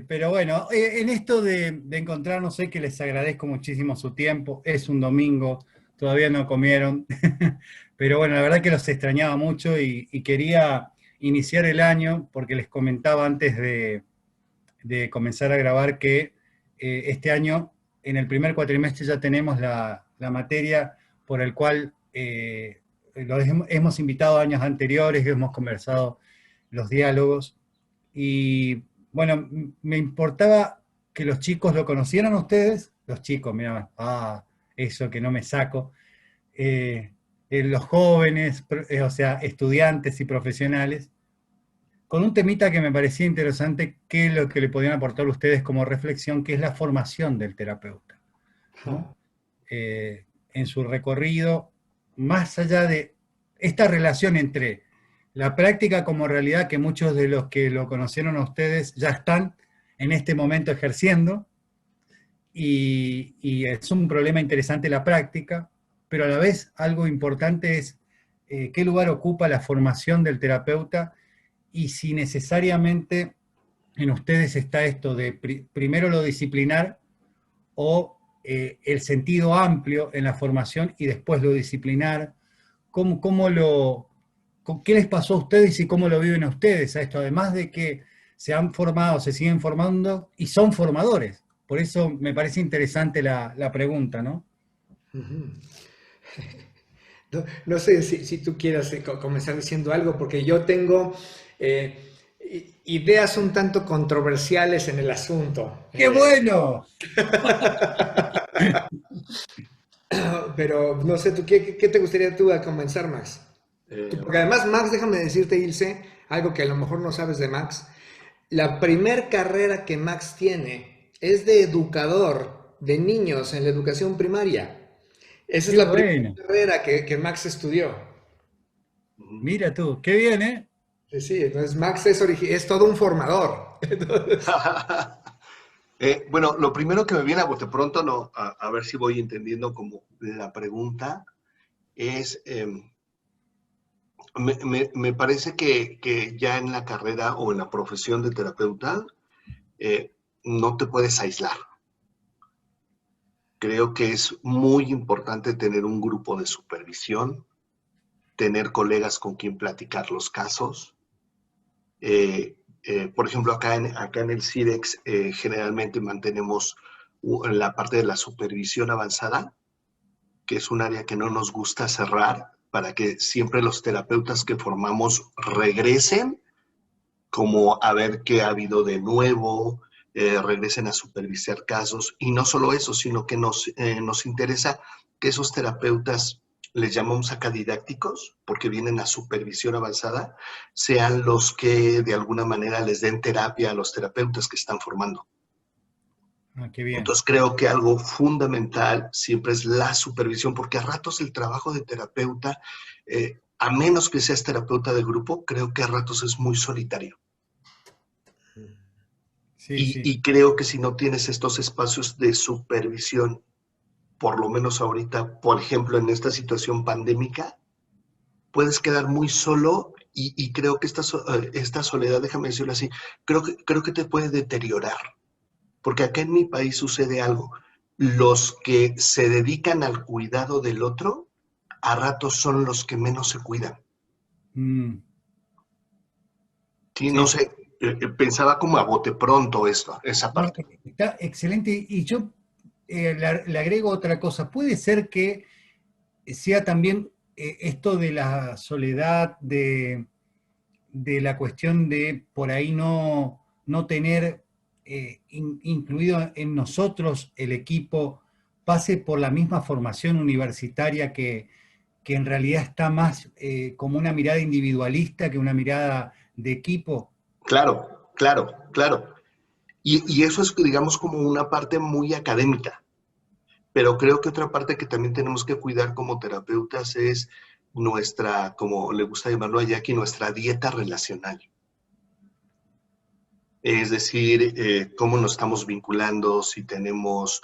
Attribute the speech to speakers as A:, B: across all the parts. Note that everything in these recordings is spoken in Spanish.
A: Pero bueno, en esto de encontrarnos, sé que les agradezco muchísimo su tiempo. Es un domingo, todavía no comieron. Pero bueno, la verdad que los extrañaba mucho y quería iniciar el año porque les comentaba antes de comenzar a grabar que este año, en el primer cuatrimestre, ya tenemos la materia por el cual hemos invitado años anteriores, hemos conversado los diálogos. Y bueno, me importaba que los chicos lo conocieran a ustedes, los chicos, mira, eso que no me saco, eh, los jóvenes, o sea, estudiantes y profesionales, con un temita que me parecía interesante, que es lo que le podían aportar ustedes como reflexión, que es la formación del terapeuta, ¿no? En su recorrido, más allá de esta relación entre la práctica como realidad, que muchos de los que lo conocieron a ustedes ya están en este momento ejerciendo, y es un problema interesante la práctica, pero a la vez algo importante es qué lugar ocupa la formación del terapeuta y si necesariamente en ustedes está esto de primero lo disciplinar o el sentido amplio en la formación y después lo disciplinar. ¿Qué les pasó a ustedes y cómo lo viven a ustedes a esto? Además de que se han formado, se siguen formando y son formadores. Por eso me parece interesante la pregunta, ¿no?
B: Ujú. No sé si tú quieras comenzar diciendo algo, porque yo tengo ideas un tanto controversiales en el asunto.
A: ¡Qué bueno!
B: Pero no sé, ¿tú qué te gustaría tú a comenzar, Max?
C: Eh,
B: Porque además, Max, déjame decirte, Ilse, algo que a lo mejor no sabes de Max. La primer carrera que Max tiene es de educador de niños en la educación primaria. Esa es
A: ¡Qué
B: la primera
A: bueno!
B: carrera que Max estudió.
C: ujú.
A: Mira tú, qué bien, ¿eh?
B: Sí, sí, entonces Max es todo un formador. Entonces,
C: Bueno, lo primero que me viene a bote pronto, no, a ver si voy entendiendo como la pregunta, es, me parece que ya en la carrera o en la profesión de terapeuta no te puedes aislar. Creo que es muy importante tener un grupo de supervisión, tener colegas con quien platicar los casos. Por ejemplo, acá en el CIDEX generalmente mantenemos la parte de la supervisión avanzada, que es un área que no nos gusta cerrar para que siempre los terapeutas que formamos regresen como a ver qué ha habido de nuevo, regresen a supervisar casos. Y no solo eso, sino que nos interesa que esos terapeutas, les llamamos acá didácticos, porque vienen a supervisión avanzada, sean los que de alguna manera les den terapia a los terapeutas que están formando.
A: Ah, qué bien.
C: Entonces creo que algo fundamental siempre es la supervisión, porque a ratos el trabajo de terapeuta, a menos que seas terapeuta de grupo, creo que a ratos es muy solitario.
A: Sí, sí.
C: Y creo que si no tienes estos espacios de supervisión, por lo menos ahorita, por ejemplo, en esta situación pandémica, puedes quedar muy solo y creo que esta soledad, déjame decirlo así, creo que te puede deteriorar. Porque acá en mi país sucede algo. Los que se dedican al cuidado del otro, a ratos son los que menos se cuidan.
A: Mm,
C: Sí, no
A: sí, sí.
C: sé, pensaba como a bote pronto esto, esa
A: No,
C: parte.
A: está excelente. Y yo le agrego otra cosa. Puede ser que sea también esto de la soledad, de la cuestión de por ahí no tener incluido en nosotros el equipo, pase por la misma formación universitaria que en realidad está más como una mirada individualista que una mirada de equipo.
C: Claro, claro, claro. Y eso es, digamos, como una parte muy académica. Pero creo que otra parte que también tenemos que cuidar como terapeutas es nuestra, como le gusta llamarlo a Jackie, nuestra dieta relacional. Es decir, cómo nos estamos vinculando, si tenemos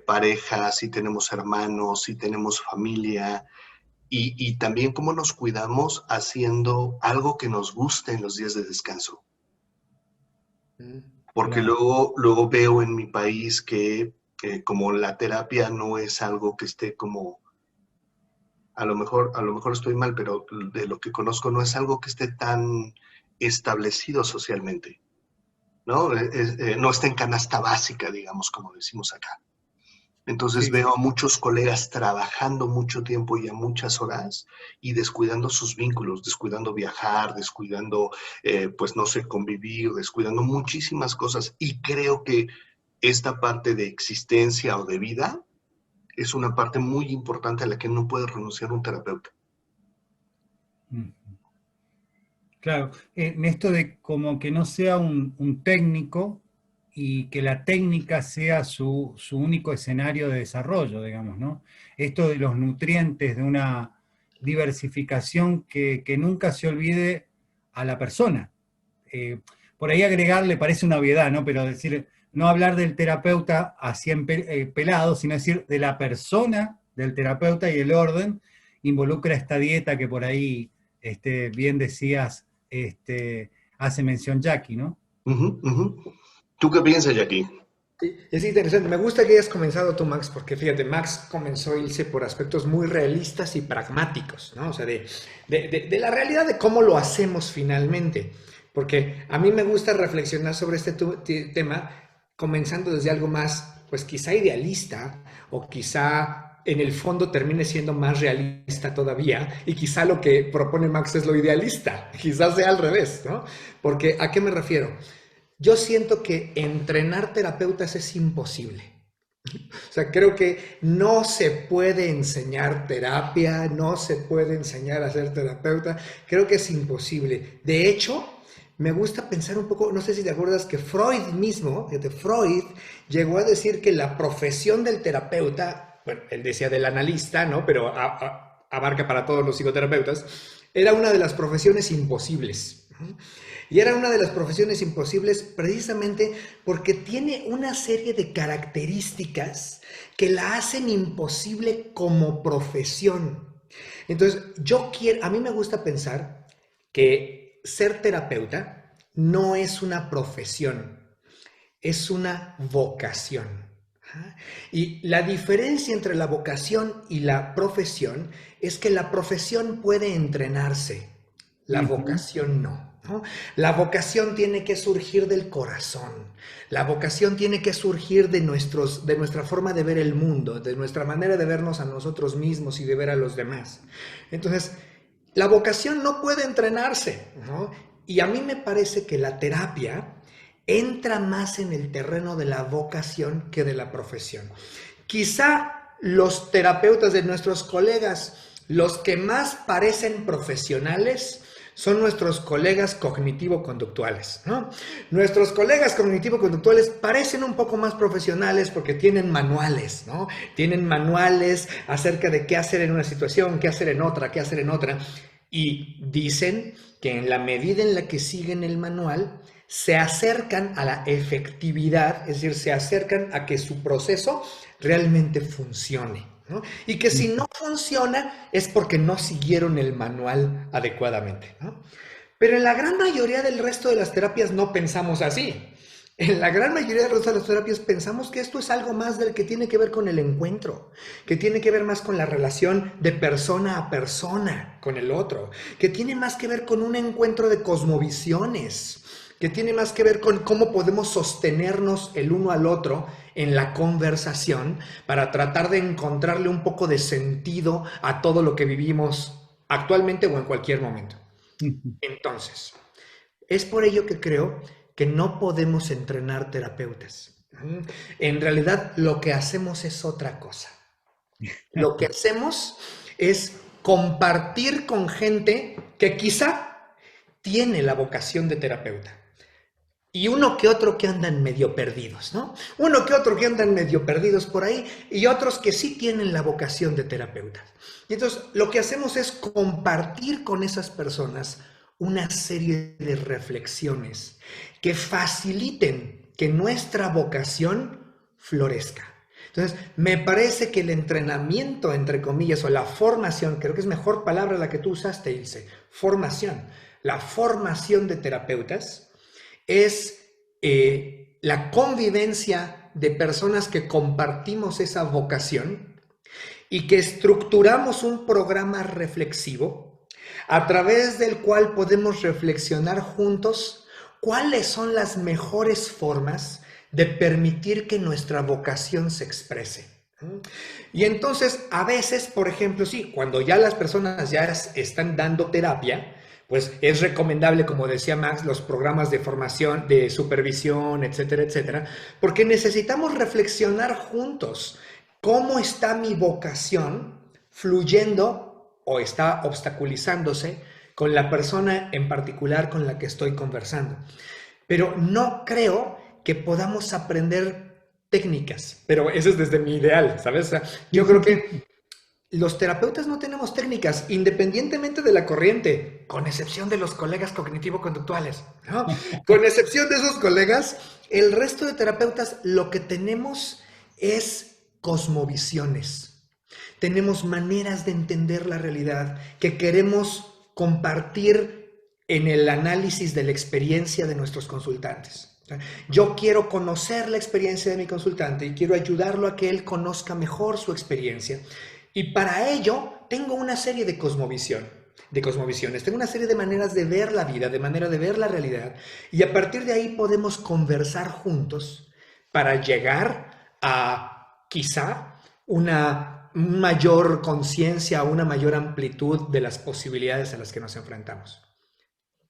C: pareja, si tenemos hermanos, si tenemos familia, y también cómo nos cuidamos haciendo algo que nos guste en los días de descanso. porque
A: claro.
C: luego veo en mi país que como la terapia no es algo que esté como, a lo mejor estoy mal, pero de lo que conozco no es algo que esté tan establecido socialmente, ¿no? No está en canasta básica, digamos, como decimos acá. Entonces
A: Sí,
C: veo
A: sí.
C: a muchos colegas trabajando mucho tiempo y a muchas horas y descuidando sus vínculos, descuidando viajar, descuidando, pues no sé, convivir, descuidando muchísimas cosas. Y creo que esta parte de existencia o de vida es una parte muy importante a la que no puede renunciar un terapeuta.
A: Mm. Claro, en esto de como que no sea un técnico y que la técnica sea su único escenario de desarrollo, digamos, ¿no? Esto de los nutrientes, de una diversificación que nunca se olvide a la persona. Eh, por ahí agregarle parece una obviedad, ¿no? Pero decir, no hablar del terapeuta así pelado, sino decir de la persona del terapeuta y el orden involucra esta dieta que por ahí bien decías, hace mención Jackie, ¿no?
C: Ujú, ujú. ¿Tú qué piensas, Jackie?
B: Sí, es interesante. Me gusta que hayas comenzado tú, Max, porque fíjate, Max comenzó a irse por aspectos muy realistas y pragmáticos, ¿no? O sea, de la realidad de cómo lo hacemos finalmente. Porque a mí me gusta reflexionar sobre este tema, comenzando desde algo más, pues quizá idealista, o quizá en el fondo termine siendo más realista todavía, y quizá lo que propone Max es lo idealista, quizás sea al revés, ¿no? Porque, ¿a qué me refiero? Yo siento que entrenar terapeutas es imposible. O sea, creo que no se puede enseñar terapia, no se puede enseñar a ser terapeuta. Creo que es imposible. De hecho, me gusta pensar un poco, no sé si te acuerdas que Freud mismo, fíjate, Freud llegó a decir que la profesión del terapeuta, bueno, él decía del analista, ¿no? Pero abarca para todos los psicoterapeutas, era una de las profesiones imposibles. Y era una de las profesiones imposibles precisamente porque tiene una serie de características que la hacen imposible como profesión. Entonces, a mí me gusta pensar que ser terapeuta no es una profesión, es una vocación. Y la diferencia entre la vocación y la profesión es que la profesión puede entrenarse, la
A: Ujú.
B: vocación no. ¿No? La vocación tiene que surgir del corazón, la vocación tiene que surgir de nuestra forma de ver el mundo, de nuestra manera de vernos a nosotros mismos y de ver a los demás. Entonces, la vocación no puede entrenarse, ¿no? Y a mí me parece que la terapia entra más en el terreno de la vocación que de la profesión. Quizá los terapeutas de nuestros colegas, los que más parecen profesionales, son nuestros colegas cognitivo-conductuales, ¿no? Nuestros colegas cognitivo-conductuales parecen un poco más profesionales porque tienen manuales, ¿no? Tienen manuales acerca de qué hacer en una situación, qué hacer en otra, qué hacer en otra. Y dicen que en la medida en la que siguen el manual, se acercan a la efectividad, es decir, se acercan a que su proceso realmente funcione, ¿no? Y que si no funciona es porque no siguieron el manual adecuadamente, ¿no? Pero en la gran mayoría del resto de las terapias no pensamos así. En la gran mayoría del resto de las terapias pensamos que esto es algo más del que tiene que ver con el encuentro, que tiene que ver más con la relación de persona a persona con el otro, que tiene más que ver con un encuentro de cosmovisiones, que tiene más que ver con cómo podemos sostenernos el uno al otro en la conversación para tratar de encontrarle un poco de sentido a todo lo que vivimos actualmente o en cualquier momento.
A: Ujú.
B: Entonces, es por ello que creo que no podemos entrenar terapeutas. En realidad, lo que hacemos es otra cosa. Lo que hacemos es compartir con gente que quizá tiene la vocación de terapeuta. Y uno que otro que andan medio perdidos, ¿no? Uno que otro que andan medio perdidos por ahí y otros que sí tienen la vocación de terapeutas. Y entonces lo que hacemos es compartir con esas personas una serie de reflexiones que faciliten que nuestra vocación florezca. Entonces, me parece que el entrenamiento, entre comillas, o la formación, creo que es mejor palabra la que tú usaste, Ilse, formación. La formación de terapeutas es la convivencia de personas que compartimos esa vocación y que estructuramos un programa reflexivo a través del cual podemos reflexionar juntos cuáles son las mejores formas de permitir que nuestra vocación se exprese. Y entonces, a veces, por ejemplo, sí, cuando ya las personas ya están dando terapia, pues es recomendable, como decía Max, los programas de formación, de supervisión, etcétera, etcétera, porque necesitamos reflexionar juntos cómo está mi vocación fluyendo o está obstaculizándose con la persona en particular con la que estoy conversando. Pero no creo que podamos aprender técnicas, pero eso es desde mi ideal, ¿sabes? O sea, yo creo que los terapeutas no tenemos técnicas, independientemente de la corriente, con excepción de los colegas cognitivo-conductuales, ¿no? Con excepción de esos colegas, el resto de terapeutas lo que tenemos es cosmovisiones. Tenemos maneras de entender la realidad que queremos compartir en el análisis de la experiencia de nuestros consultantes. Yo quiero conocer la experiencia de mi consultante y quiero ayudarlo a que él conozca mejor su experiencia. Y para ello tengo una serie de cosmovisiones, tengo una serie de maneras de ver la vida, de manera de ver la realidad. Y a partir de ahí podemos conversar juntos para llegar a quizá una mayor conciencia, una mayor amplitud de las posibilidades a las que nos enfrentamos.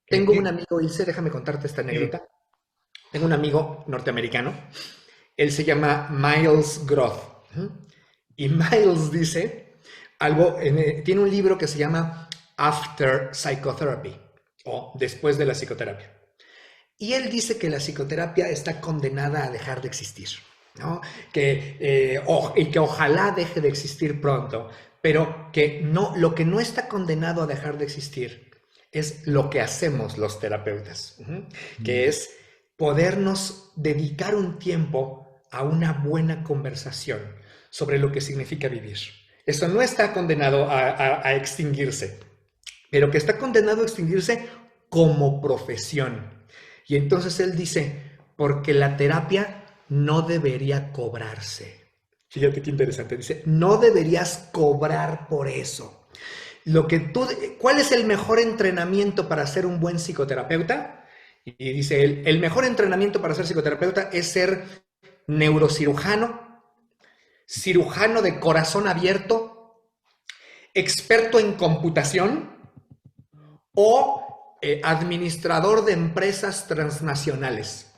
B: Tengo un amigo, Ilse, déjame contarte esta anécdota. Tengo un amigo norteamericano, él se llama Miles Groth. Y Miles dice algo, tiene un libro que se llama After Psychotherapy, o Después de la psicoterapia. Y él dice que la psicoterapia está condenada a dejar de existir, ¿no? Y que ojalá deje de existir pronto, pero que no, lo que no está condenado a dejar de existir es lo que hacemos los terapeutas, que es podernos dedicar un tiempo a una buena conversación sobre lo que significa vivir. Eso no está condenado a extinguirse, pero que está condenado a extinguirse como profesión. Y entonces él dice, porque la terapia no debería cobrarse. Fíjate qué interesante, dice, no deberías cobrar por eso. ¿Cuál es el mejor entrenamiento para ser un buen psicoterapeuta? Y dice él, el mejor entrenamiento para ser psicoterapeuta es ser neurocirujano, cirujano de corazón abierto, experto en computación o administrador de empresas transnacionales.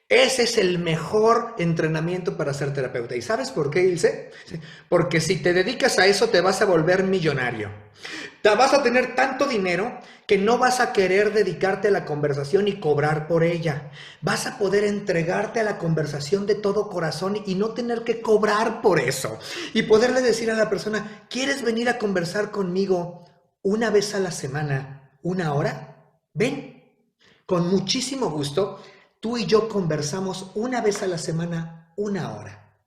B: Ese es el mejor entrenamiento para ser terapeuta. ¿Y sabes por qué, Ilse? Porque si te dedicas a eso te vas a volver millonario. Te vas a tener tanto dinero que no vas a querer dedicarte a la conversación y cobrar por ella. Vas a poder entregarte a la conversación de todo corazón y no tener que cobrar por eso. Y poderle decir a la persona, ¿quieres venir a conversar conmigo una vez a la semana, 1 hora? Ven, con muchísimo gusto. Tú y yo conversamos una vez a la semana, 1 hora.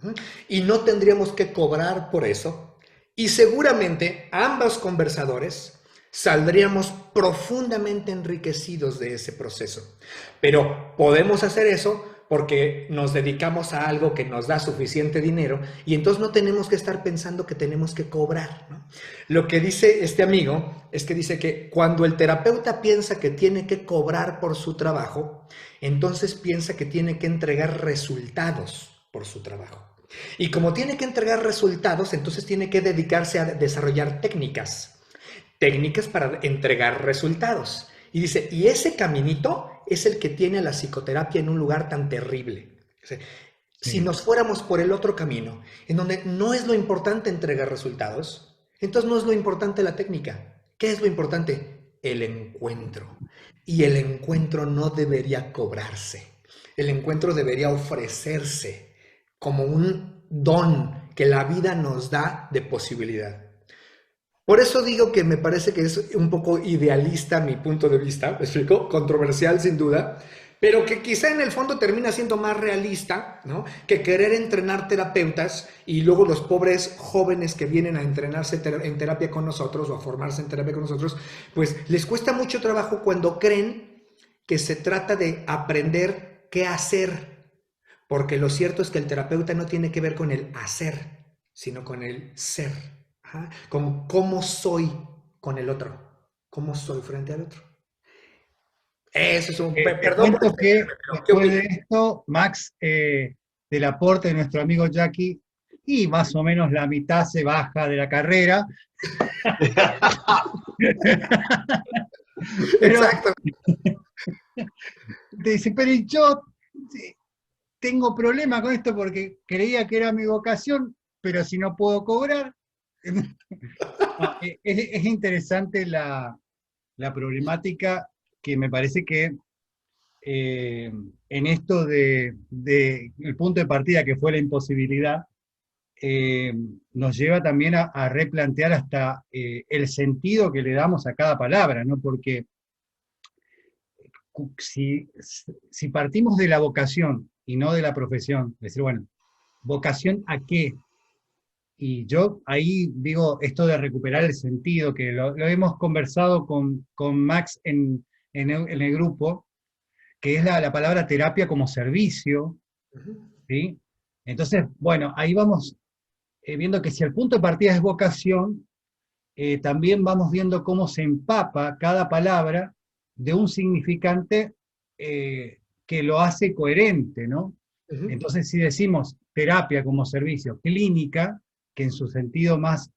B: Y no tendríamos que cobrar por eso. Y seguramente ambos conversadores saldríamos profundamente enriquecidos de ese proceso. Pero podemos hacer eso porque nos dedicamos a algo que nos da suficiente dinero y entonces no tenemos que estar pensando que tenemos que cobrar, ¿no? Lo que dice este amigo es que dice que cuando el terapeuta piensa que tiene que cobrar por su trabajo, entonces piensa que tiene que entregar resultados por su trabajo. Y como tiene que entregar resultados, entonces tiene que dedicarse a desarrollar técnicas para entregar resultados. Y dice, y ese caminito es el que tiene a la psicoterapia en un lugar tan terrible. Si nos fuéramos por el otro camino, en donde no es lo importante entregar resultados, entonces no es lo importante la técnica. ¿Qué es lo importante? El encuentro. Y el encuentro no debería cobrarse. El encuentro debería ofrecerse como un don que la vida nos da de posibilidad. Por eso digo que me parece que es un poco idealista mi punto de vista, ¿me explico? Controversial sin duda, pero que quizá en el fondo termina siendo más realista, ¿no? Que querer entrenar terapeutas y luego los pobres jóvenes que vienen a entrenarse en terapia con nosotros o a formarse en terapia con nosotros, pues les cuesta mucho trabajo cuando creen que se trata de aprender qué hacer porque lo cierto es que el terapeuta no tiene que ver con el hacer, sino con el ser, ajá, con cómo soy con el otro, cómo soy frente al otro. Eso es un...
A: Te
B: Perdón por
A: cuento que
B: extenderme, pero ¿qué
A: después de
B: opinas?
A: esto, Max, del aporte de nuestro amigo Jackie, y más o menos la mitad se baja de la carrera, pero
B: Exacto.
A: te dice, pero yo tengo problema con esto porque creía que era mi vocación, pero si no puedo cobrar. No, es interesante la problemática que me parece que en esto de el punto de partida que fue la imposibilidad, nos lleva también a replantear hasta el sentido que le damos a cada palabra, ¿no? Porque si, si partimos de la vocación y no de la profesión, decir, bueno, ¿vocación a qué? Y yo ahí digo esto de recuperar el sentido, que lo hemos conversado con Max en el grupo, que es la palabra terapia como servicio,
B: Ujú,
A: ¿sí? Entonces, bueno, ahí vamos viendo que si el punto de partida es vocación, también vamos viendo cómo se empapa cada palabra de un significante que lo hace coherente, ¿no?
B: ujú.
A: Entonces, si decimos terapia como servicio, clínica, que en su sentido más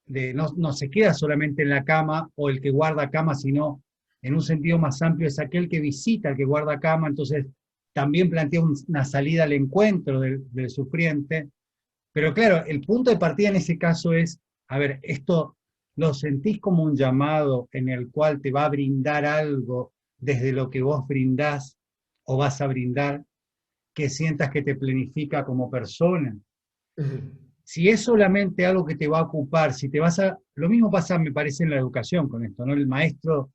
A: no se queda solamente en la cama o el que guarda cama, sino en un sentido más amplio es aquel que visita al que guarda cama, entonces también plantea una salida al encuentro del sufriente. Pero claro, el punto de partida en ese caso es, a ver, esto lo sentís como un llamado en el cual te va a brindar algo desde lo que vos brindás o vas a brindar, que sientas que te planifica como persona.
B: Ujú.
A: Si es solamente algo que te va a ocupar, si te vas a... Lo mismo pasa, me parece, en la educación con esto, ¿no? El maestro,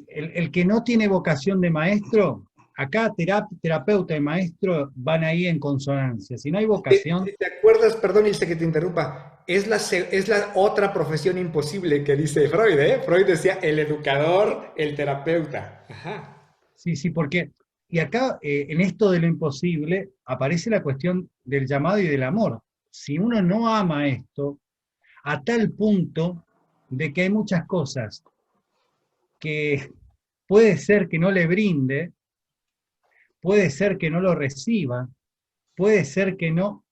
A: el que no tiene vocación de maestro, acá terapeuta y maestro van ahí en consonancia. Si no hay vocación,
B: ¿Te acuerdas, perdón, Ilse, que te interrumpa? Es la otra profesión imposible que dice Freud, ¿eh? Freud decía el educador, el terapeuta. Ajá.
A: sí, sí, porque, y acá en esto de lo imposible aparece la cuestión del llamado y del amor. Si uno no ama esto, a tal punto de que hay muchas cosas que puede ser que no le brinde, puede ser que no lo reciba, puede ser que no,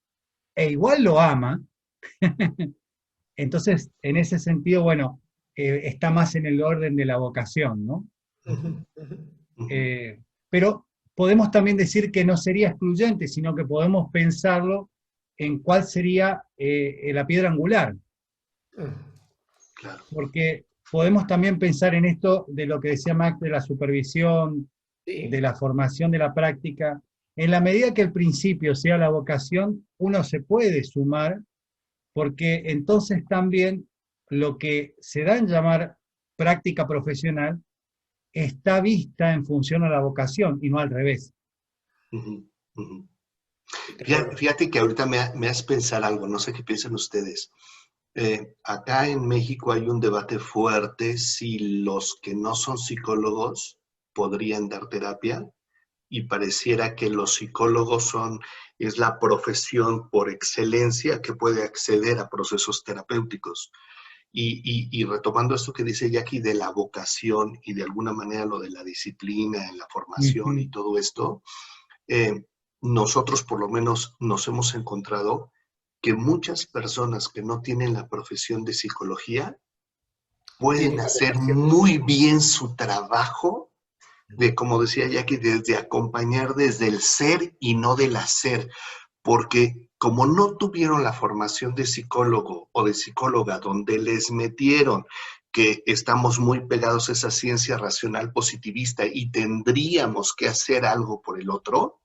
A: e igual lo ama, entonces en ese sentido, bueno, está más en el orden de la vocación, ¿no?
B: Ujú, ujú.
C: Ujú.
A: Eh, pero podemos también decir que no sería excluyente, sino que podemos pensarlo en cuál sería la piedra angular,
B: Mm.
C: Claro.
A: porque podemos también pensar en esto de lo que decía Max de la supervisión, de
B: Sí.
A: la formación de la práctica. En la medida que el principio sea la vocación, uno se puede sumar, porque entonces también lo que se da en llamar práctica profesional está vista en función a la vocación y no al revés.
C: Ujú, ujú.
B: De acuerdo.
C: Fíjate que ahorita me haces pensar algo, no sé qué piensan ustedes. Acá en México hay un debate fuerte si los que no son psicólogos podrían dar terapia y pareciera que los psicólogos es la profesión por excelencia que puede acceder a procesos terapéuticos. Y retomando esto que dice Jackie de la vocación y de alguna manera lo de la disciplina en la
A: Uh
C: formación y
A: -huh.
C: todo esto, eh, nosotros por lo menos nos hemos encontrado que muchas personas que no tienen la profesión de psicología
B: Tiene
C: pueden
B: la
C: hacer
B: vocación.
C: muy bien su trabajo de, como decía Jackie, desde acompañar desde el ser y no del hacer, porque como no tuvieron la formación de psicólogo o de psicóloga donde les metieron que estamos muy pegados a esa ciencia racional positivista y tendríamos que hacer algo por el otro,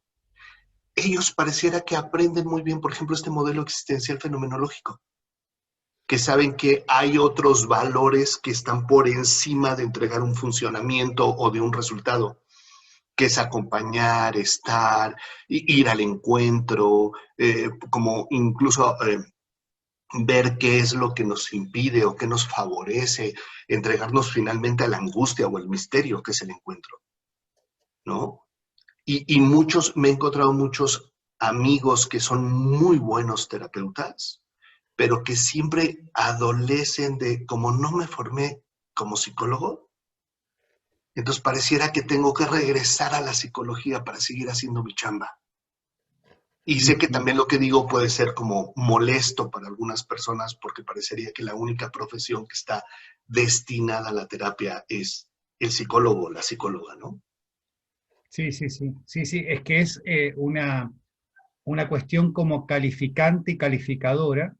C: ellos pareciera que aprenden muy bien, por ejemplo, este modelo existencial fenomenológico, que saben que hay otros valores que están por encima de entregar un funcionamiento o de un resultado, que es acompañar, estar, ir al encuentro, como incluso ver qué es lo que nos impide o qué nos favorece, entregarnos finalmente a la angustia o el misterio que es el encuentro, ¿no? Y me he encontrado muchos amigos que son muy buenos terapeutas, pero que siempre adolecen de, como no me formé como psicólogo, entonces pareciera que tengo que regresar a la psicología para seguir haciendo mi chamba. Y sé que también lo que digo puede ser como molesto para algunas personas porque parecería que la única profesión que está destinada a la terapia es el psicólogo o la psicóloga, ¿no?
A: Sí, sí, sí, sí, sí, es que es una cuestión como calificante y calificadora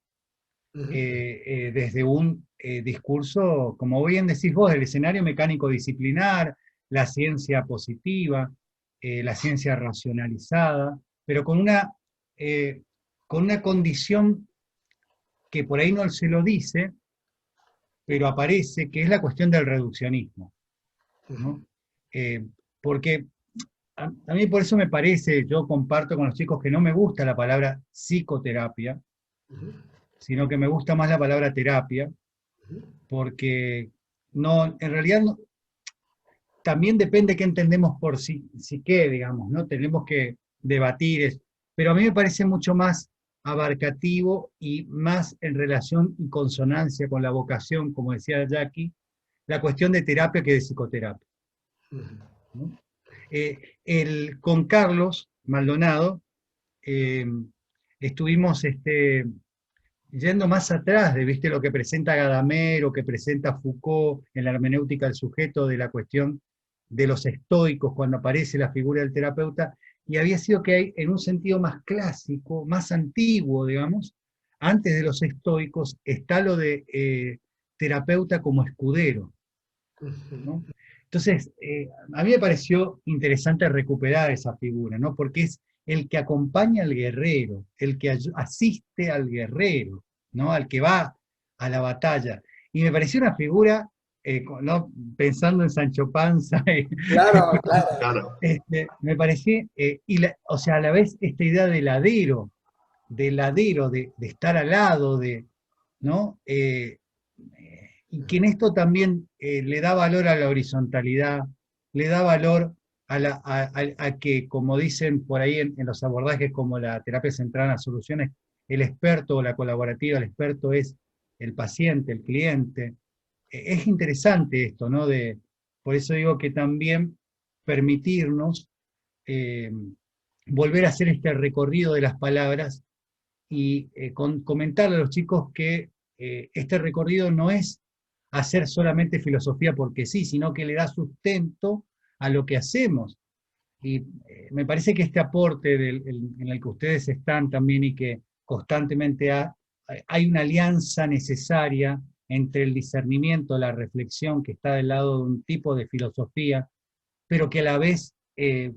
A: desde un discurso, como bien decís vos, del escenario mecánico disciplinar, la ciencia positiva, la ciencia racionalizada, pero con una condición que por ahí no se lo dice, pero aparece, que es la cuestión del reduccionismo, ¿no? Eh, porque a mí por eso me parece, yo comparto con los chicos que no me gusta la palabra psicoterapia, sino que me gusta más la palabra terapia, porque no, en realidad no, también depende qué entendemos por psique, digamos, ¿no? Tenemos que debatir, pero a mí me parece mucho más abarcativo y más en relación y consonancia con la vocación, como decía Jackie, la cuestión de terapia que de psicoterapia, ¿no? Con Carlos Maldonado eh, estuvimos yendo más atrás de, ¿viste?, lo que presenta Gadamer o que presenta Foucault en la hermenéutica del sujeto, de la cuestión de los estoicos, cuando aparece la figura del terapeuta, y había sido que hay, en un sentido más clásico, más antiguo, digamos, antes de los estoicos, está lo de terapeuta como escudero, ¿no? Entonces, a mí me pareció interesante recuperar esa figura, ¿no? Porque es el que acompaña al guerrero, el que asiste al guerrero, ¿no? Al que va a la batalla. Y me pareció una figura, ¿no?, pensando en Sancho Panza,
B: Claro, claro.
C: Claro.
A: me pareció, o sea, a la vez esta idea del ladero, de estar al lado, ¿no? Y que en esto también le da valor a la horizontalidad, le da valor a que, como dicen por ahí en los abordajes como la terapia centrada en las soluciones, el experto o la colaborativa, el experto es el paciente, el cliente. Es interesante esto, ¿no? Por eso digo que también permitirnos eh, volver a hacer este recorrido de las palabras y comentarle a los chicos que este recorrido no es hacer solamente filosofía porque sí, sino que le da sustento a lo que hacemos. Y me parece que este aporte en el que ustedes están también y que constantemente hay una alianza necesaria entre el discernimiento, la reflexión que está del lado de un tipo de filosofía, pero que a la vez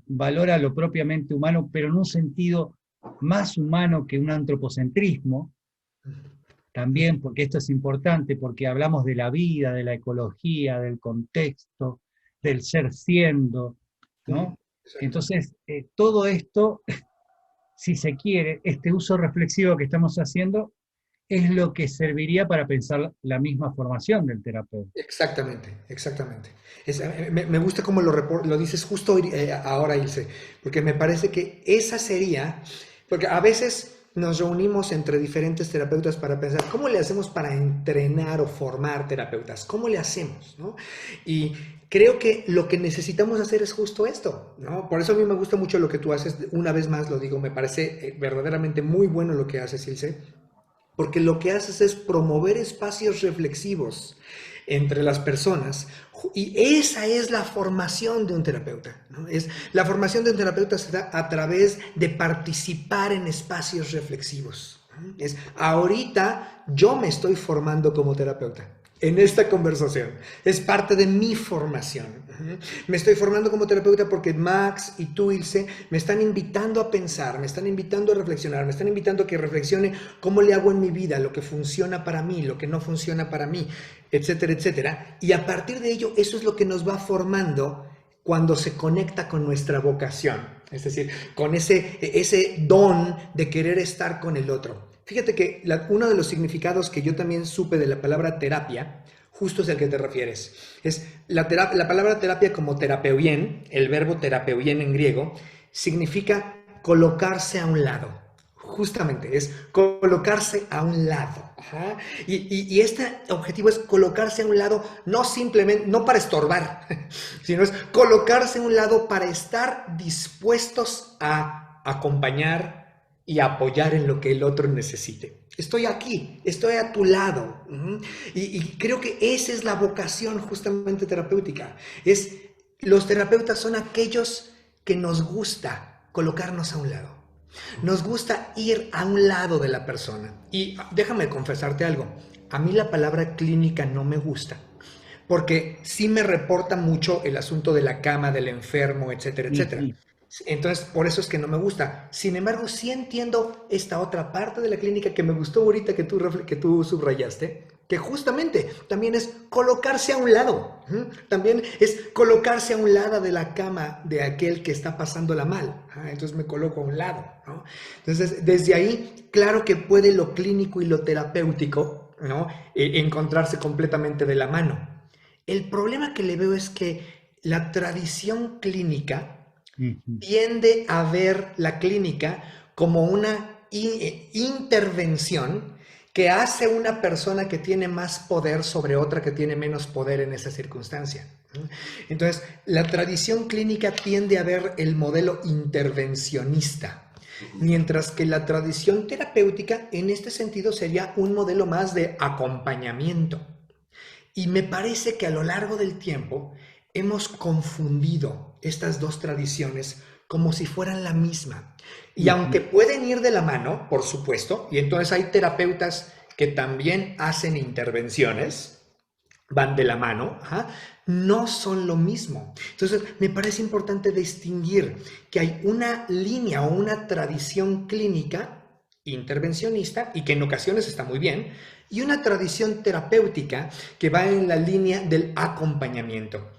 A: valora lo propiamente humano, pero en un sentido más humano que un antropocentrismo, también porque esto es importante, porque hablamos de la vida, de la ecología, del contexto, del ser siendo, ¿no? Entonces, todo esto, si se quiere, este uso reflexivo que estamos haciendo, es lo que serviría para pensar la misma formación del terapeuta.
B: Exactamente, exactamente. Me gusta cómo lo dices justo ahora, Ilse, porque me parece que esa sería, porque a veces nos reunimos entre diferentes terapeutas para pensar cómo le hacemos para entrenar o formar terapeutas, cómo le hacemos, ¿no? Y creo que lo que necesitamos hacer es justo esto, ¿no? Por eso a mí me gusta mucho lo que tú haces, una vez más lo digo, me parece verdaderamente muy bueno lo que haces, Ilse, porque lo que haces es promover espacios reflexivos entre las personas, y esa es la formación de un terapeuta, ¿no? La formación de un terapeuta se da a través de participar en espacios reflexivos. Ahorita yo me estoy formando como terapeuta en esta conversación. Es parte de mi formación. Me estoy formando como terapeuta porque Max y tú, Ilse, me están invitando a pensar, me están invitando a reflexionar, me están invitando a que reflexione cómo le hago en mi vida, lo que funciona para mí, lo que no funciona para mí, etcétera, etcétera. Y a partir de ello, eso es lo que nos va formando cuando se conecta con nuestra vocación. Es decir, con ese don de querer estar con el otro. Fíjate que uno de los significados que yo también supe de la palabra terapia, justo es el que te refieres. Es la palabra terapia como terapeuien, el verbo terapeuien en griego, significa colocarse a un lado. Justamente, es colocarse a un lado. Ajá. Y este objetivo es colocarse a un lado, no simplemente, no para estorbar, sino es colocarse a un lado para estar dispuestos a acompañar y apoyar en lo que el otro necesite. Estoy aquí, estoy a tu lado. Y creo que esa es la vocación justamente terapéutica. Los terapeutas son aquellos que nos gusta colocarnos a un lado. Nos gusta ir a un lado de la persona. Y déjame confesarte algo. A mí la palabra clínica no me gusta. Porque sí me reporta mucho el asunto de la cama, del enfermo, etcétera, etcétera.
A: Ujú.
B: Entonces, por eso es que no me gusta. Sin embargo, sí entiendo esta otra parte de la clínica que me gustó ahorita que tú subrayaste, que justamente también es colocarse a un lado. También es colocarse a un lado de la cama de aquel que está pasándola mal. Entonces me coloco a un lado, ¿no? Entonces, desde ahí, claro que puede lo clínico y lo terapéutico, ¿no? Encontrarse completamente de la mano. El problema que le veo es que la tradición clínica
A: Ujú.
B: tiende a ver la clínica como una intervención que hace una persona que tiene más poder sobre otra que tiene menos poder en esa circunstancia. Entonces, la tradición clínica tiende a ver el modelo intervencionista, mientras que la tradición terapéutica en este sentido sería un modelo más de acompañamiento. Y me parece que a lo largo del tiempo hemos confundido estas dos tradiciones como si fueran la misma. Y
A: Ujú.
B: aunque pueden ir de la mano, por supuesto, y entonces hay terapeutas que también hacen intervenciones, van de la mano, no son lo mismo. Entonces, me parece importante distinguir que hay una línea o una tradición clínica intervencionista y que en ocasiones está muy bien, y una tradición terapéutica que va en la línea del acompañamiento.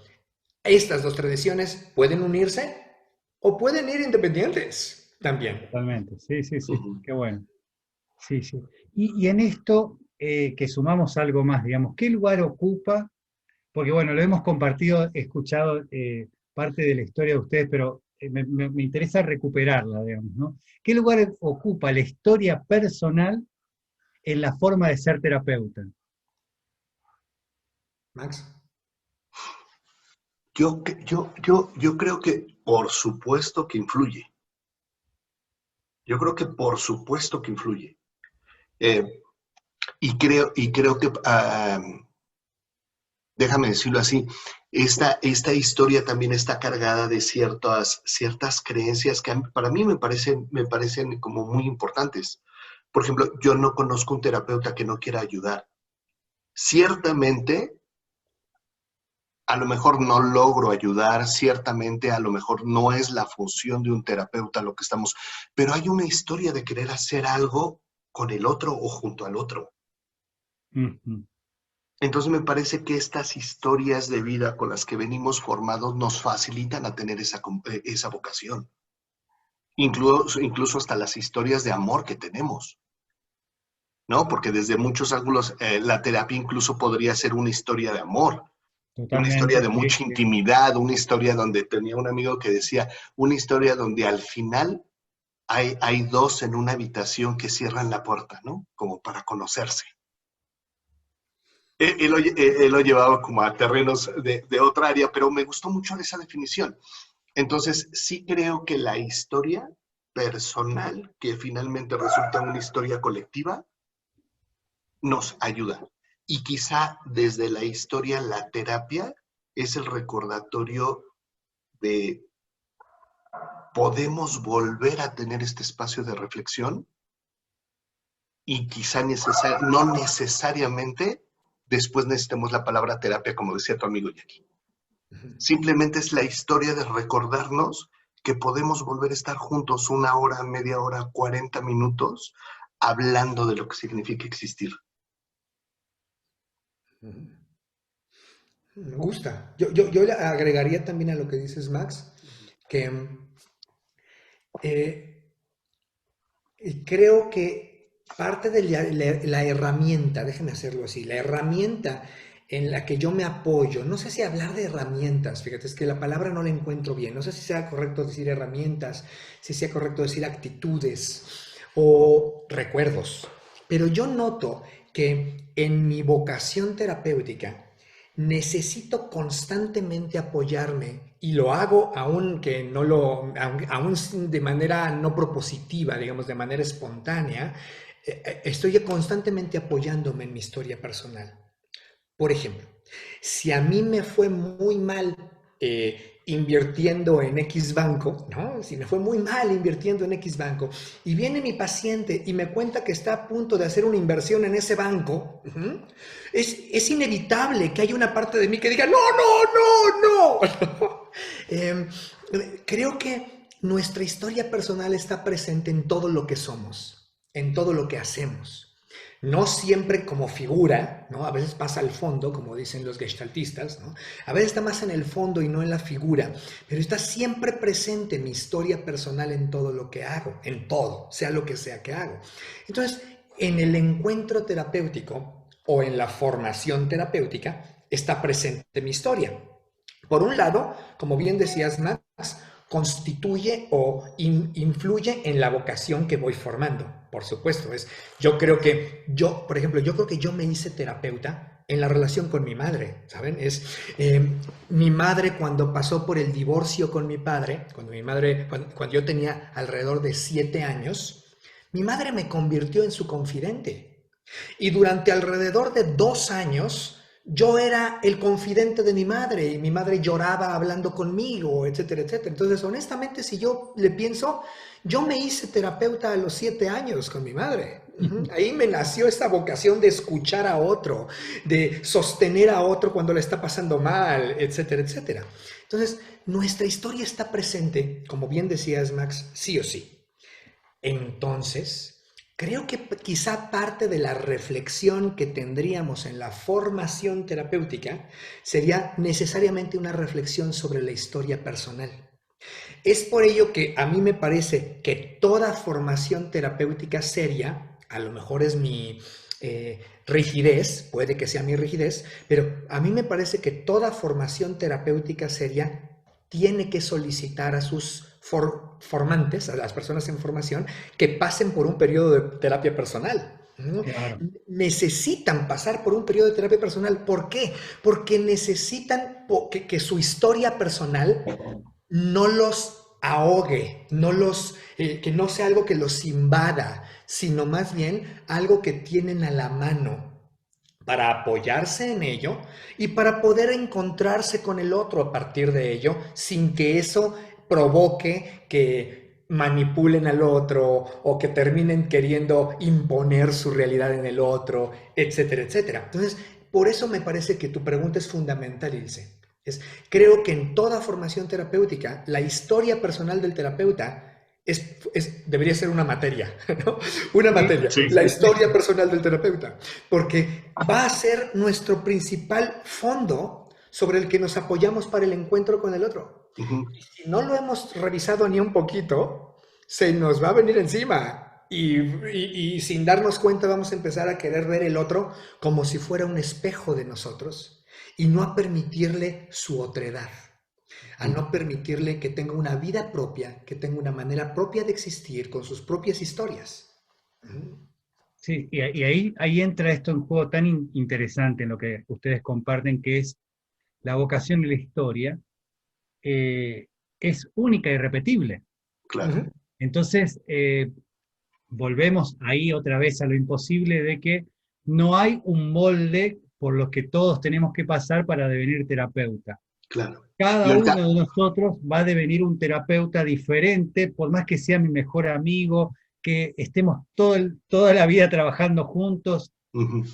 B: Estas dos tradiciones pueden unirse o pueden ir independientes también.
A: Totalmente, sí, sí, sí,
C: Ujú.
A: qué bueno. Sí, sí. Y en esto que sumamos algo más, digamos, ¿qué lugar ocupa? Porque bueno, lo hemos compartido, he escuchado parte de la historia de ustedes, pero me interesa recuperarla, digamos, ¿no? ¿Qué lugar ocupa la historia personal en la forma de ser terapeuta?
B: Max.
C: Yo creo que por supuesto que influye. Yo creo que por supuesto que influye. Eh, y creo que, déjame decirlo así, esta historia también está cargada de ciertas creencias que para mí me parecen como muy importantes. Por ejemplo, yo no conozco un terapeuta que no quiera ayudar. Ciertamente, a lo mejor no logro ayudar, ciertamente a lo mejor no es la función de un terapeuta lo que estamos, pero hay una historia de querer hacer algo con el otro o junto al otro.
A: Ujú.
C: Entonces me parece que estas historias de vida con las que venimos formados nos facilitan a tener esa vocación. Incluso hasta las historias de amor que tenemos, ¿no? Porque desde muchos ángulos la terapia incluso podría ser una historia de amor, una historia
A: Totalmente,
C: de
A: sí,
C: mucha
A: sí.
C: intimidad, una historia donde tenía un amigo que decía, una historia donde al final hay dos en una habitación que cierran la puerta, ¿no? Como para conocerse. Él lo llevaba como a terrenos de otra área, pero me gustó mucho esa definición. Entonces, sí creo que la historia personal, que finalmente resulta una historia colectiva, nos ayuda. Y quizá desde la historia, la terapia es el recordatorio de podemos volver a tener este espacio de reflexión y quizá no necesariamente después necesitemos la palabra terapia, como decía tu amigo Jackie. Simplemente es la historia de recordarnos que podemos volver a estar juntos 1 hora, media hora, 40 minutos, hablando de lo que significa existir.
B: Me gusta. Yo le agregaría también a lo que dices, Max, que eh, creo que parte de la herramienta, déjeme hacerlo así, la herramienta en la que yo me apoyo. No sé si hablar de herramientas, fíjate, es que la palabra no la encuentro bien. No sé si sea correcto decir herramientas, si sea correcto decir actitudes o recuerdos. Pero yo noto que en mi vocación terapéutica necesito constantemente apoyarme y lo hago aún de manera no propositiva, digamos, de manera espontánea. Estoy constantemente apoyándome en mi historia personal. Por ejemplo, si a mí me fue muy mal invirtiendo en X banco, ¿no? Si me fue muy mal invirtiendo en X banco y viene mi paciente y me cuenta que está a punto de hacer una inversión en ese banco, es inevitable que haya una parte de mí que diga, no, no, no, no. eh, Creo que nuestra historia personal está presente en todo lo que somos, en todo lo que hacemos. No siempre como figura, ¿no? A veces pasa al fondo, como dicen los gestaltistas, ¿no? A veces está más en el fondo y no en la figura, pero está siempre presente mi historia personal en todo lo que hago, en todo, sea lo que sea que hago. Entonces, en el encuentro terapéutico o en la formación terapéutica está presente mi historia. Por un lado, como bien decías, Max, constituye o influye en la vocación que voy formando. Por supuesto, por ejemplo, yo creo que yo me hice terapeuta en la relación con mi madre, ¿saben? Mi madre cuando pasó por el divorcio con mi padre, cuando yo tenía alrededor de 7 años, mi madre me convirtió en su confidente. Y durante alrededor de 2 años, yo era el confidente de mi madre y mi madre lloraba hablando conmigo, etcétera, etcétera. Entonces, honestamente, si yo le pienso, yo me hice terapeuta a los 7 años con mi madre. Ahí me nació esta vocación de escuchar a otro, de sostener a otro cuando le está pasando mal, etcétera, etcétera. Entonces, nuestra historia está presente, como bien decías, Max, sí o sí. Entonces, creo que quizá parte de la reflexión que tendríamos en la formación terapéutica sería necesariamente una reflexión sobre la historia personal. Es por ello que a mí me parece que toda formación terapéutica seria, a lo mejor es mi rigidez, puede que sea mi rigidez, pero a mí me parece que toda formación terapéutica seria tiene que solicitar a sus formantes, a las personas en formación, que pasen por un periodo de terapia personal.
A: Claro.
B: Necesitan pasar por un periodo de terapia personal. ¿Por qué? Porque necesitan que su historia personal no los ahogue, que no sea algo que los invada, sino más bien algo que tienen a la mano para apoyarse en ello y para poder encontrarse con el otro a partir de ello, sin que eso provoque que manipulen al otro o que terminen queriendo imponer su realidad en el otro, etcétera, etcétera. Entonces, por eso me parece que tu pregunta es fundamental, Ilse. Creo que en toda formación terapéutica, la historia personal del terapeuta debería ser una materia, ¿no? Una materia,
C: Sí.
B: la historia personal del terapeuta, porque va a ser nuestro principal fondo sobre el que nos apoyamos para el encuentro con el otro.
C: Ujú.
B: Y si no lo hemos revisado ni un poquito, se nos va a venir encima y sin darnos cuenta vamos a empezar a querer ver el otro como si fuera un espejo de nosotros y no a permitirle su otredad, a no permitirle que tenga una vida propia, que tenga una manera propia de existir con sus propias historias.
A: Sí, y ahí entra esto en juego tan interesante en lo que ustedes comparten, que es la vocación de la historia, es única y repetible.
C: Claro.
A: Entonces, volvemos ahí otra vez a lo imposible de que no hay un molde por los que todos tenemos que pasar para devenir terapeuta.
C: Claro. Y
A: Cada
C: ahorita,
A: uno de nosotros va a devenir un terapeuta diferente, por más que sea mi mejor amigo, que estemos toda la vida trabajando juntos.
C: ujú,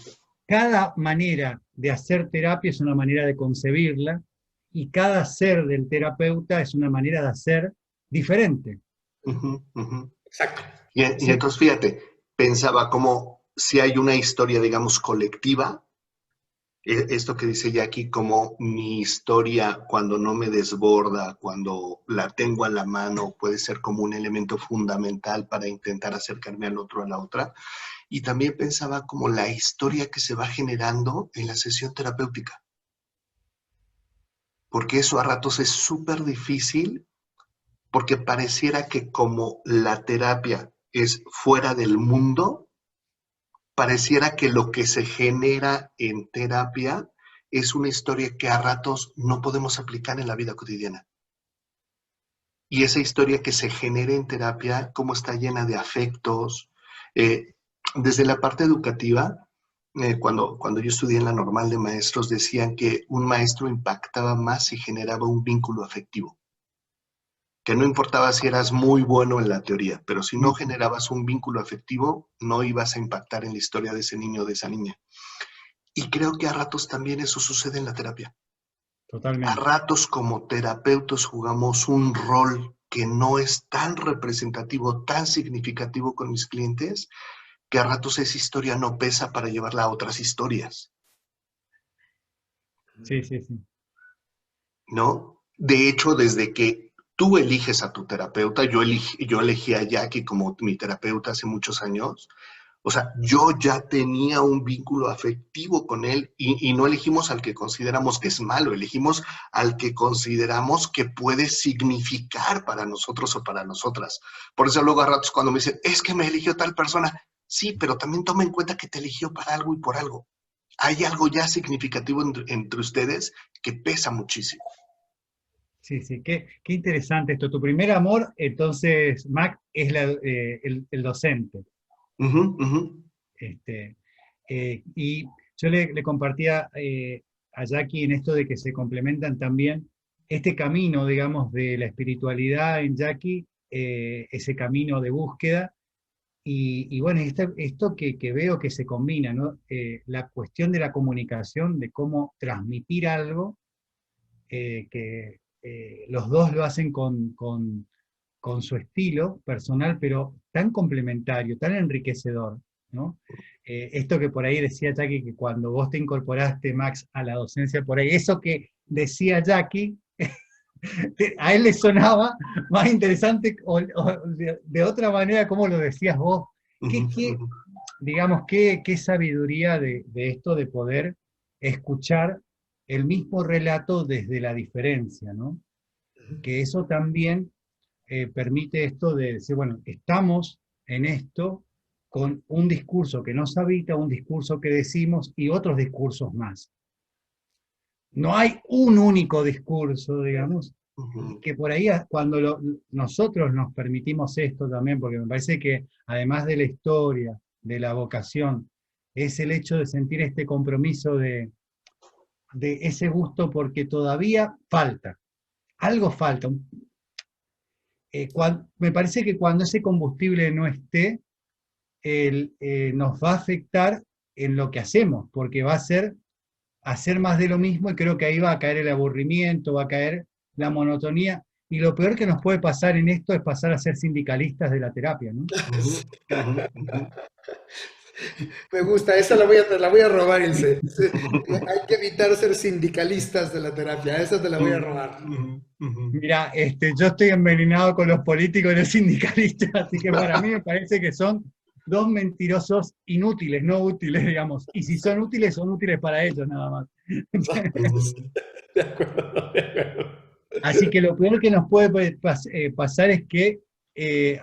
A: Cada manera de hacer terapia es una manera de concebirla y cada ser del terapeuta es una manera de hacer diferente.
C: ujú, ujú.
B: Exacto.
C: Y
A: ¿Sí?
C: entonces, fíjate, pensaba como si hay una historia, digamos, colectiva, esto que dice Jackie, como mi historia cuando no me desborda, cuando la tengo a la mano, puede ser como un elemento fundamental para intentar acercarme al otro, a la otra. y también pensaba como la historia que se va generando en la sesión terapéutica, porque eso a ratos es súper difícil, porque pareciera que como la terapia es fuera del mundo, pareciera que lo que se genera en terapia es una historia que a ratos no podemos aplicar en la vida cotidiana. Y esa historia que se genera en terapia, cómo está llena de afectos. eh, Desde la parte educativa, cuando yo estudié en la normal de maestros, decían que un maestro impactaba más si generaba un vínculo afectivo. Que no importaba si eras muy bueno en la teoría, pero si no generabas un vínculo afectivo, no ibas a impactar en la historia de ese niño o de esa niña. Y creo que a ratos también eso sucede en la terapia. A
A: Totalmente.
C: ratos como terapeutas jugamos un rol que no es tan representativo, tan significativo con mis clientes, que a ratos esa historia no pesa para llevarla a otras historias,
A: Sí, sí, sí.
C: ¿no? De hecho, desde que tú eliges a tu terapeuta, yo elegí a Jackie como mi terapeuta hace muchos años. O sea, yo ya tenía un vínculo afectivo con él y no elegimos al que consideramos que es malo, elegimos al que consideramos que puede significar para nosotros o para nosotras. Por eso luego a ratos cuando me dicen, es que me eligió tal persona, sí, pero también toma en cuenta que te eligió para algo y por algo. Hay algo ya significativo entre ustedes que pesa muchísimo.
A: Sí, sí, qué interesante esto. Tu primer amor, entonces, Mac, es el docente.
C: Ujú, ujú.
A: Este, y yo le compartía a Jackie en esto de que se complementan también este camino, digamos, de la espiritualidad en Jackie, ese camino de búsqueda. Y bueno, esto que veo que se combina, ¿no? La cuestión de la comunicación, de cómo transmitir algo, que los dos lo hacen con su estilo personal, pero tan complementario, tan enriquecedor, ¿no? Esto que por ahí decía Jackie, que cuando vos te incorporaste, Max, a la docencia por ahí, eso que decía Jackie, a él le sonaba más interesante o de otra manera como lo decías vos.
C: Ujú,
A: ¿Qué,
C: ujú.
A: digamos, qué sabiduría de esto de poder escuchar el mismo relato desde la diferencia, ¿no? Que eso también permite esto de decir, bueno, estamos en esto con un discurso que nos habita, un discurso que decimos y otros discursos más. No hay un único discurso, digamos, y
C: Ujú.
A: que por ahí cuando nosotros nos permitimos esto también, porque me parece que además de la historia, de la vocación, es el hecho de sentir este compromiso de ese gusto porque todavía falta, algo falta. Me parece que cuando ese combustible no esté, nos va a afectar en lo que hacemos, porque va a ser hacer más de lo mismo y creo que ahí va a caer el aburrimiento, va a caer la monotonía. Y lo peor que nos puede pasar en esto es pasar a ser sindicalistas de la terapia, ¿no?
C: Ujú, ujú, ujú.
B: Me gusta, esa la voy a robar, Ilse. Hay que evitar ser sindicalistas de la terapia, esa te la voy a
C: Ujú,
B: robar.
C: ujú, ujú.
A: Mira, yo estoy envenenado con los políticos y los sindicalistas, así que para mí me parece que son dos mentirosos inútiles, no útiles, digamos. Y si son útiles para ellos nada más.
B: De acuerdo, de acuerdo.
A: Así que lo peor que nos puede pasar es que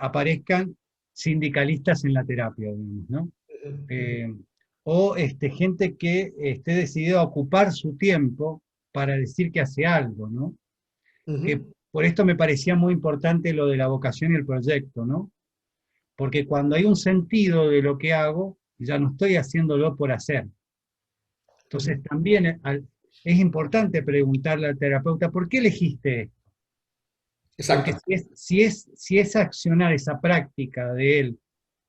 A: aparezcan sindicalistas en la terapia, digamos, ¿no? Eh, o gente que esté decidida a ocupar su tiempo para decir que hace algo, ¿no? Que
B: Ujú,
A: por esto me parecía muy importante lo de la vocación y el proyecto, ¿no? Porque cuando hay un sentido de lo que hago, ya no estoy haciéndolo por hacer.
B: ujú.
A: Entonces también es importante preguntarle al terapeuta, ¿por qué elegiste esto? Porque
B: Exacto.
A: si es accionar esa práctica de él,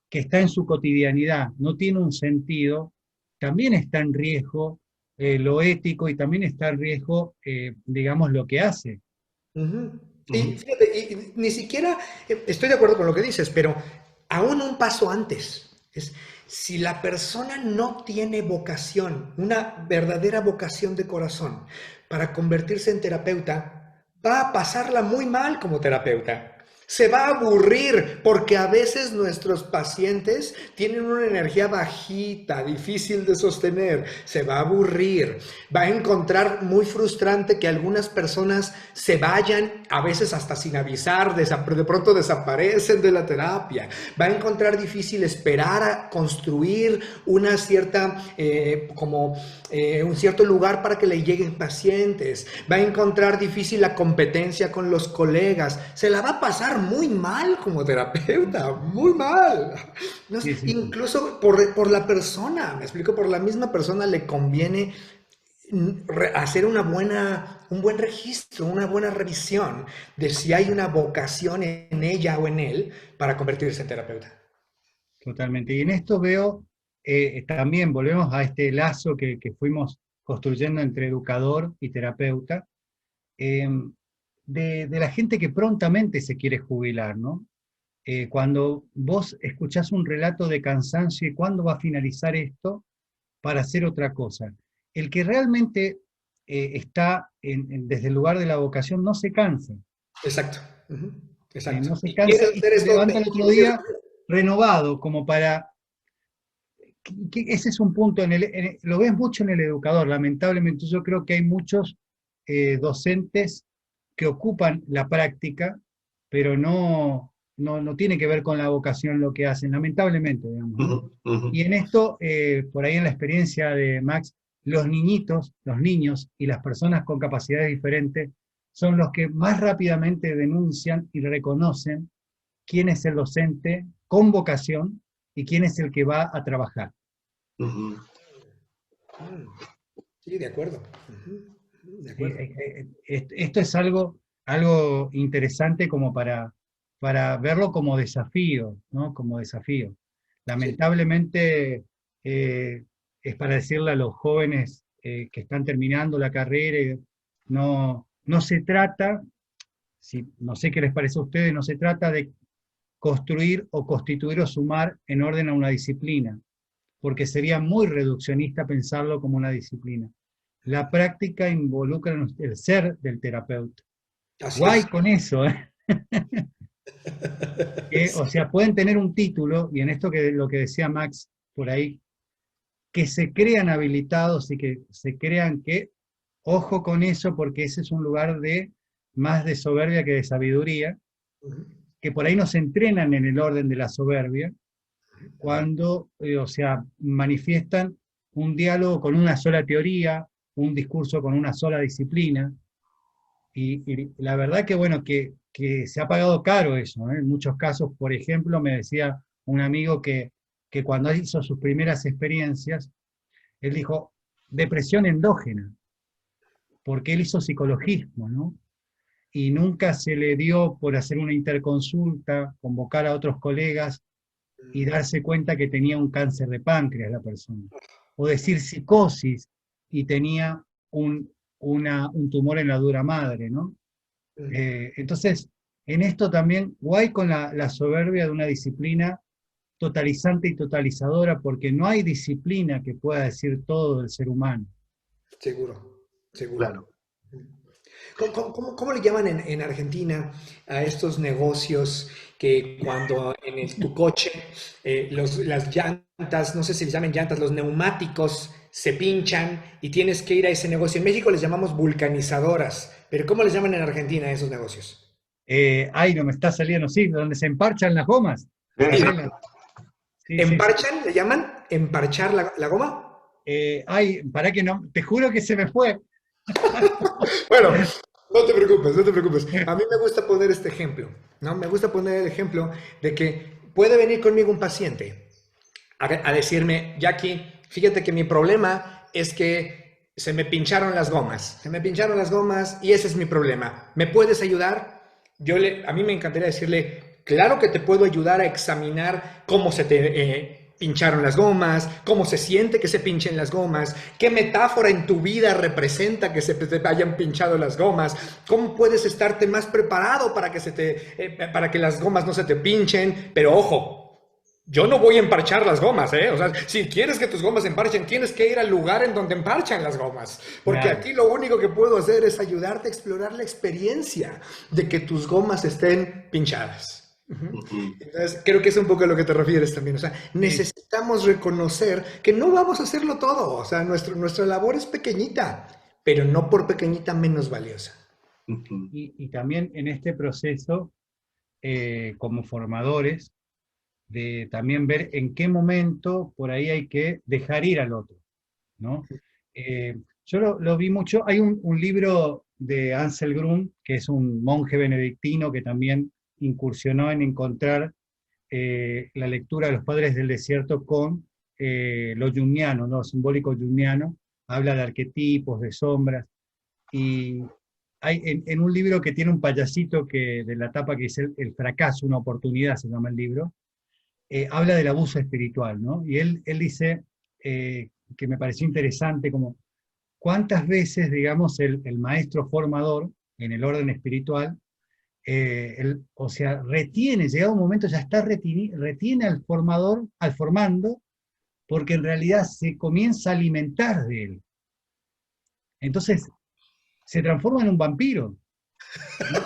A: que está en su cotidianidad, no tiene un sentido, también está en riesgo lo ético y también está en riesgo, digamos, lo que hace.
B: Ujú. Y
C: Ujú.
B: fíjate, y ni siquiera estoy de acuerdo con lo que dices, pero aún un paso antes. Es, si la persona no tiene vocación, una verdadera vocación de corazón para convertirse en terapeuta, va a pasarla muy mal como terapeuta. Se va a aburrir porque a veces nuestros pacientes tienen una energía bajita, difícil de sostener. Se va a aburrir. Va a encontrar muy frustrante que algunas personas se vayan, a veces hasta sin avisar, de pronto desaparecen de la terapia. Va a encontrar difícil esperar a construir una cierta, un cierto lugar para que le lleguen pacientes. Va a encontrar difícil la competencia con los colegas. Se la va a pasar muy mal como terapeuta, muy mal. No sé,
A: Sí, sí, sí.
B: incluso por la persona, me explico, por la misma persona le conviene hacer un buen registro, una buena revisión de si hay una vocación en ella o en él para convertirse en terapeuta.
A: Totalmente. Y en esto veo, también volvemos a este lazo que fuimos construyendo entre educador y terapeuta, eh, de la gente que prontamente se quiere jubilar, ¿no? Cuando vos escuchás un relato de cansancio y cuándo va a finalizar esto para hacer otra cosa. El que realmente está desde el lugar de la vocación no se cansa,
B: Exacto. Ujú, exacto.
A: no se
B: Y quiere
A: cansa y
B: hacer
A: se
B: esto
A: levanta el otro
B: 24
A: día renovado, como para ese es un punto, lo ves mucho en el educador, lamentablemente yo creo que hay muchos docentes que ocupan la práctica, pero no tiene que ver con la vocación lo que hacen, lamentablemente, digamos, ¿no?
C: Ujú, ujú.
A: Y en esto, por ahí en la experiencia de Max, los niñitos, los niños y las personas con capacidades diferentes son los que más rápidamente denuncian y reconocen quién es el docente con vocación y quién es el que va a trabajar.
C: Ujú.
B: Mm, sí, de acuerdo. Ujú, de
A: Sí,
B: acuerdo.
A: esto es algo interesante como para verlo como desafío, ¿no? Como desafío.
B: Sí.
A: Lamentablemente es para decirle a los jóvenes que están terminando la carrera, no se trata, no sé qué les parece a ustedes, no se trata de construir o constituir o sumar en orden a una disciplina, porque sería muy reduccionista pensarlo como una disciplina. La práctica involucra el ser del terapeuta.
B: Así
A: Guay
B: es.
A: con eso, ¿eh? O sea, pueden tener un título, y en esto que lo que decía Max por ahí, que se crean habilitados y que se crean que, ojo con eso, porque ese es un lugar de más de soberbia que de sabiduría,
B: Ujú,
A: que por ahí nos entrenan en el orden de la soberbia, cuando, o sea, manifiestan un diálogo con una sola teoría, un discurso con una sola disciplina, y la verdad que, bueno, que se ha pagado caro eso, ¿eh? En muchos casos, por ejemplo, me decía un amigo que cuando hizo sus primeras experiencias, él dijo, depresión endógena, porque él hizo psicologismo, ¿no? Y nunca se le dio por hacer una interconsulta, convocar a otros colegas y darse cuenta que tenía un cáncer de páncreas la persona. O decir psicosis y tenía un tumor en la dura madre, ¿no?
B: ujú.
A: Entonces, en esto también, guay con la soberbia de una disciplina totalizante y totalizadora, porque no hay disciplina que pueda decir todo del ser humano.
B: Seguro, seguro.
C: Claro.
B: ¿Cómo le llaman en Argentina a estos negocios que cuando tu coche, las llantas, no sé si les llaman llantas, los neumáticos se pinchan y tienes que ir a ese negocio? En México les llamamos vulcanizadoras, pero ¿cómo les llaman en Argentina a esos negocios?
A: Ay, no me está saliendo, sí, donde se emparchan las gomas, se arreglan.
C: Exacto.
A: Sí, sí, sí.
B: ¿Emparchan? ¿Le llaman? ¿Emparchar la goma?
A: Ay, para que no, te juro que se me fue.
B: Bueno, no te preocupes, no te preocupes. A mí me gusta poner este ejemplo, ¿no? Me gusta poner el ejemplo de que puede venir conmigo un paciente a decirme, Jackie, fíjate que mi problema es que se me pincharon las gomas, se me pincharon las gomas y ese es mi problema. ¿Me puedes ayudar? A mí me encantaría decirle, claro que te puedo ayudar a examinar cómo se te pincharon las gomas, cómo se siente que se pinchen las gomas, qué metáfora en tu vida representa que se te hayan pinchado las gomas, cómo puedes estarte más preparado para que las gomas no se te pinchen, pero ojo, Yo no voy a emparchar las gomas, ¿eh? O sea, si quieres que tus gomas se emparchen, tienes que ir al lugar en donde emparchan las gomas. Porque
A: Claro.
B: aquí lo único que puedo hacer es ayudarte a explorar la experiencia de que tus gomas estén pinchadas. Ujú.
C: Ujú.
B: Entonces, creo que es un poco a lo que te refieres también. O sea,
A: Sí.
B: necesitamos reconocer que no vamos a hacerlo todo. O sea, nuestra labor es pequeñita, pero no por pequeñita menos valiosa.
C: Ujú.
A: Y también en este proceso, como formadores, de también ver en qué momento por ahí hay que dejar ir al otro, ¿no? Yo lo vi mucho, hay un libro de Ansel Grun, que es un monje benedictino que también incursionó en encontrar la lectura de los padres del desierto con lo jungiano, ¿no? Lo simbólico jungiano, habla de arquetipos, de sombras, y hay en un libro que tiene un payasito que, de la tapa que dice el fracaso, una oportunidad, se llama el libro, habla del abuso espiritual, ¿no? Y él dice, que me pareció interesante, como cuántas veces, digamos, el maestro formador en el orden espiritual, o sea, retiene, llegado un momento ya está retiene al formador, al formando, porque en realidad se comienza a alimentar de él. Entonces, se transforma en un vampiro, ¿no?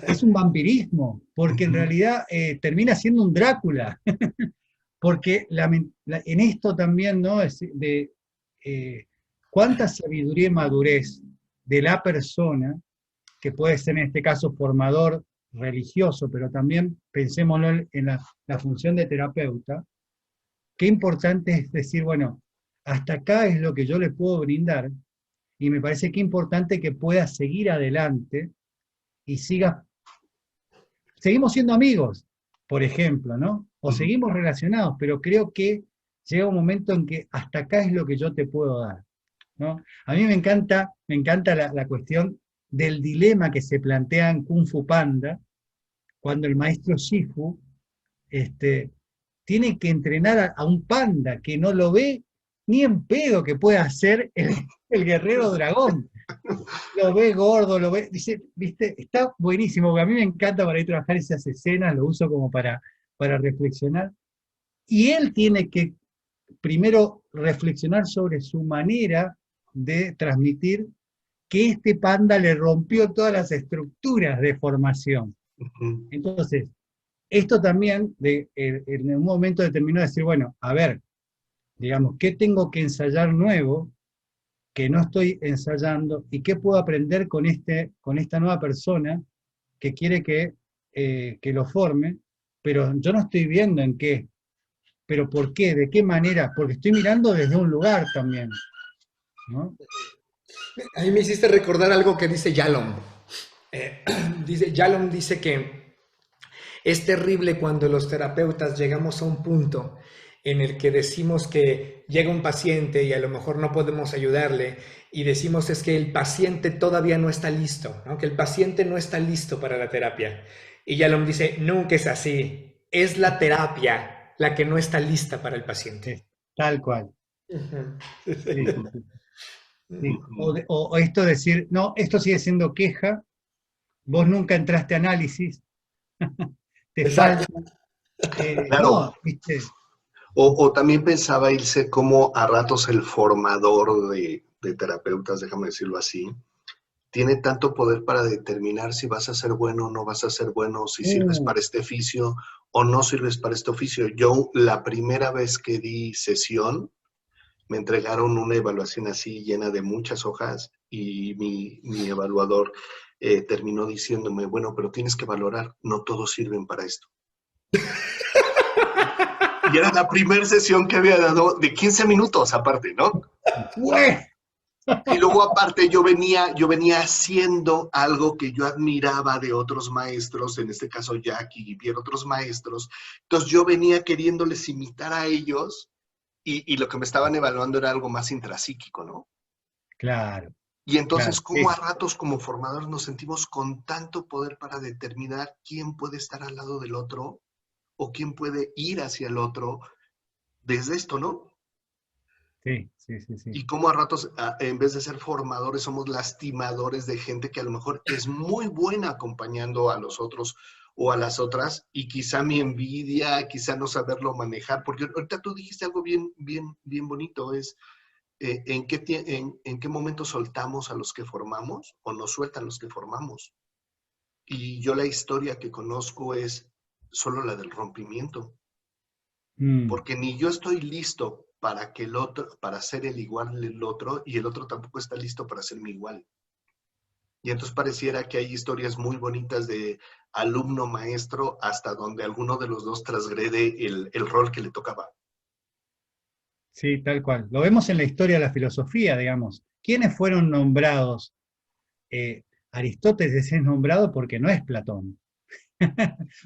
A: Es un vampirismo, porque en
C: Ujú.
A: realidad termina siendo un Drácula. Porque en esto también, ¿no? Es de cuánta sabiduría y madurez de la persona, que puede ser en este caso formador religioso, pero también pensémoslo en la función de terapeuta, qué importante es decir, bueno, hasta acá es lo que yo le puedo brindar, y me parece que importante que pueda seguir adelante y siga, seguimos siendo amigos, por ejemplo, ¿no? O
C: Ujú.
A: seguimos relacionados, pero creo que llega un momento en que hasta acá es lo que yo te puedo dar, ¿no? A mí me encanta la cuestión del dilema que se plantea en Kung Fu Panda, cuando el maestro Shifu este, tiene que entrenar a un panda que no lo ve ni en pedo que pueda hacer el guerrero dragón. Lo ve gordo, lo ve, dice, viste, está buenísimo, porque a mí me encanta para ir a trabajar esas escenas, lo uso como para reflexionar. Y él tiene que primero reflexionar sobre su manera de transmitir que este panda le rompió todas las estructuras de formación.
C: Ujú.
A: Entonces, esto también, en un momento determinado, decir, bueno, a ver, digamos, ¿qué tengo que ensayar nuevo que no estoy ensayando y qué puedo aprender con esta nueva persona que quiere que lo forme, pero yo no estoy viendo en qué, pero por qué, de qué manera, porque estoy mirando desde un lugar también, ¿no?
B: A mí me hiciste recordar algo que dice Yalom. Eh, Yalom dice que es terrible cuando los terapeutas llegamos a un punto en el que decimos que llega un paciente y a lo mejor no podemos ayudarle y decimos es que el paciente todavía no está listo, ¿no? Que el paciente no está listo para la terapia. Y Yalom dice, nunca es así, es la terapia la que no está lista para el paciente.
A: Es tal cual.
B: Ujú.
A: Sí, sí, sí. Sí.
C: Ujú.
A: O esto decir, no, esto sigue siendo queja, vos nunca entraste a análisis, te
B: Exacto.
A: falta,
C: Claro,
A: no, viste,
C: o también pensaba irse como a ratos el formador de terapeutas, déjame decirlo así, tiene tanto poder para determinar si vas a ser bueno o no vas a ser bueno, si sirves
A: uh,
C: para este oficio o no sirves para este oficio. Yo la primera vez que di sesión, me entregaron una evaluación así llena de muchas hojas y mi evaluador terminó diciéndome, bueno, pero tienes que valorar, no todos sirven para esto. Y era la primera sesión que había dado de 15 minutos aparte, ¿no?
A: ¡Ué!
C: Y luego aparte yo venía haciendo algo que yo admiraba de otros maestros, en este caso Jackie y bien otros maestros. Entonces yo venía queriéndoles imitar a ellos y lo que me estaban evaluando era algo más intrapsíquico, ¿no?
A: Claro,
C: Y
A: claro,
C: entonces,
A: sí,
C: ¿cómo a ratos como formadores nos sentimos con tanto poder para determinar quién puede estar al lado del otro o quién puede ir hacia el otro desde esto, ¿no?
A: sí, sí, sí, sí.
C: Y cómo a ratos, en vez de ser formadores, somos lastimadores de gente que a lo mejor es muy buena acompañando a los otros o a las otras, y quizá mi envidia, quizá no saberlo manejar, porque ahorita tú dijiste algo bien bonito, es en qué momento soltamos a los que formamos o nos sueltan los que formamos. Y yo la historia que conozco es solo la del rompimiento,
A: Mm.
C: porque ni yo estoy listo para que el otro, para ser el igual del otro, y el otro tampoco está listo para ser mi igual. Y entonces pareciera que hay historias muy bonitas de alumno-maestro hasta donde alguno de los dos transgrede el rol que le tocaba.
A: Sí, tal cual. Lo vemos en la historia de la filosofía, digamos. ¿Quiénes fueron nombrados? Aristóteles es nombrado porque no es Platón,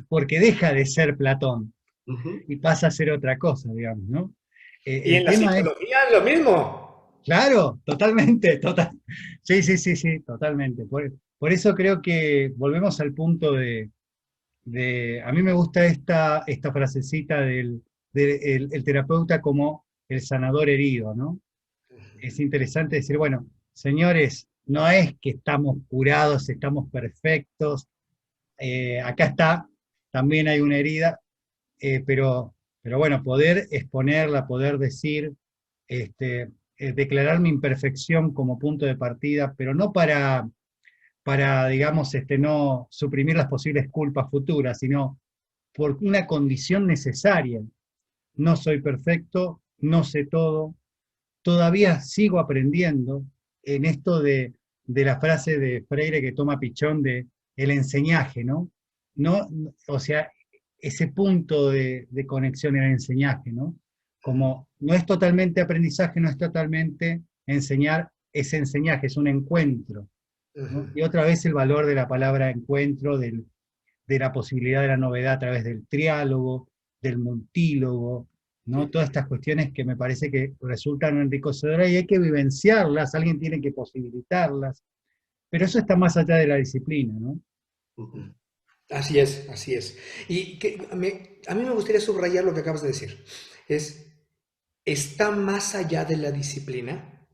A: porque deja de ser Platón
C: Ujú,
A: y pasa a ser otra cosa, digamos, ¿no?
B: Y
A: El
B: en la
A: tema es,
B: psicología es lo mismo.
A: claro, totalmente, total. Sí, sí, sí, sí, totalmente. Por eso creo que volvemos al punto a mí me gusta esta frasecita el terapeuta como el sanador herido, ¿no? Es interesante decir, bueno, señores, no es que estamos curados, estamos perfectos, acá está, también hay una herida, pero bueno, poder exponerla, poder decir, declarar mi imperfección como punto de partida, pero no para digamos, no suprimir las posibles culpas futuras, sino por una condición necesaria. No soy perfecto, no sé todo, todavía sigo aprendiendo en esto de la frase de Freire que toma Pichón de el enseñaje, ¿no? No, o sea, ese punto de conexión en el enseñaje, ¿no? Como no es totalmente aprendizaje, no es totalmente enseñar, es enseñaje, es un encuentro, ¿no?
B: Ujú.
A: Y otra vez el valor de la palabra encuentro, de la posibilidad de la novedad a través del triálogo, del multílogo, ¿no? Todas estas cuestiones que me parece que resultan enriquecedoras y hay que vivenciarlas, alguien tiene que posibilitarlas, pero eso está más allá de la disciplina, ¿no?
C: ujú.
B: Así es, así es. Y a mí me gustaría subrayar lo que acabas de decir. Es, está más allá de la disciplina.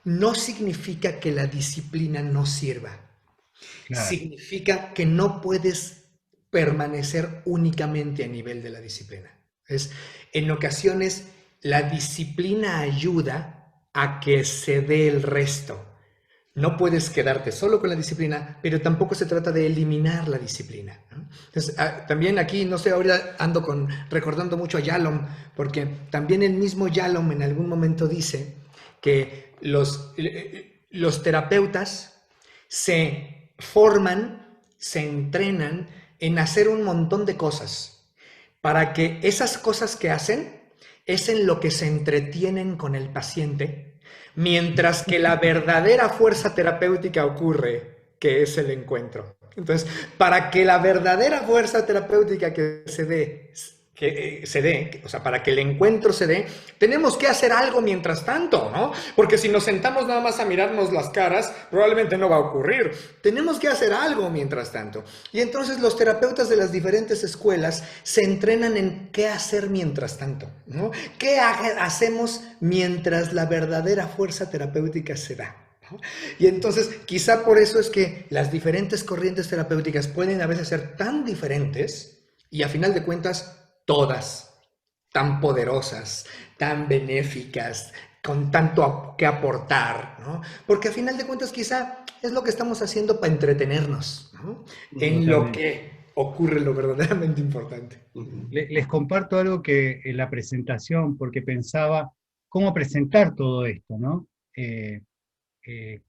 B: No significa que la disciplina no sirva.
A: Claro.
B: Significa que no puedes permanecer únicamente a nivel de la disciplina. En ocasiones la disciplina ayuda a que se dé el resto. No puedes quedarte solo con la disciplina, pero tampoco se trata de eliminar la disciplina, ¿no? Entonces, también aquí, no sé, ahora ando recordando mucho a Yalom, porque también el mismo Yalom en algún momento dice que los terapeutas se forman, se entrenan en hacer un montón de cosas, para que esas cosas que hacen es en lo que se entretienen con el paciente, mientras que la verdadera fuerza terapéutica ocurre, que es el encuentro. Entonces, para que la verdadera fuerza terapéutica o sea, para que el encuentro se dé, tenemos que hacer algo mientras tanto, ¿no? Porque si nos sentamos nada más a mirarnos las caras, probablemente no va a ocurrir. Tenemos que hacer algo mientras tanto. Y entonces los terapeutas de las diferentes escuelas se entrenan en qué hacer mientras tanto, ¿no? ¿Qué hacemos mientras la verdadera fuerza terapéutica se da? ¿No? Y entonces, quizá por eso es que las diferentes corrientes terapéuticas pueden a veces ser tan diferentes y a final de cuentas, todas tan poderosas, tan benéficas, con tanto que aportar, ¿no? Porque a final de cuentas quizá es lo que estamos haciendo para entretenernos, ¿no? En lo
A: Totalmente.
B: que ocurre lo verdaderamente importante.
C: Ujú.
A: Les comparto algo que en la presentación, porque pensaba cómo presentar todo esto, ¿no? Eh, eh,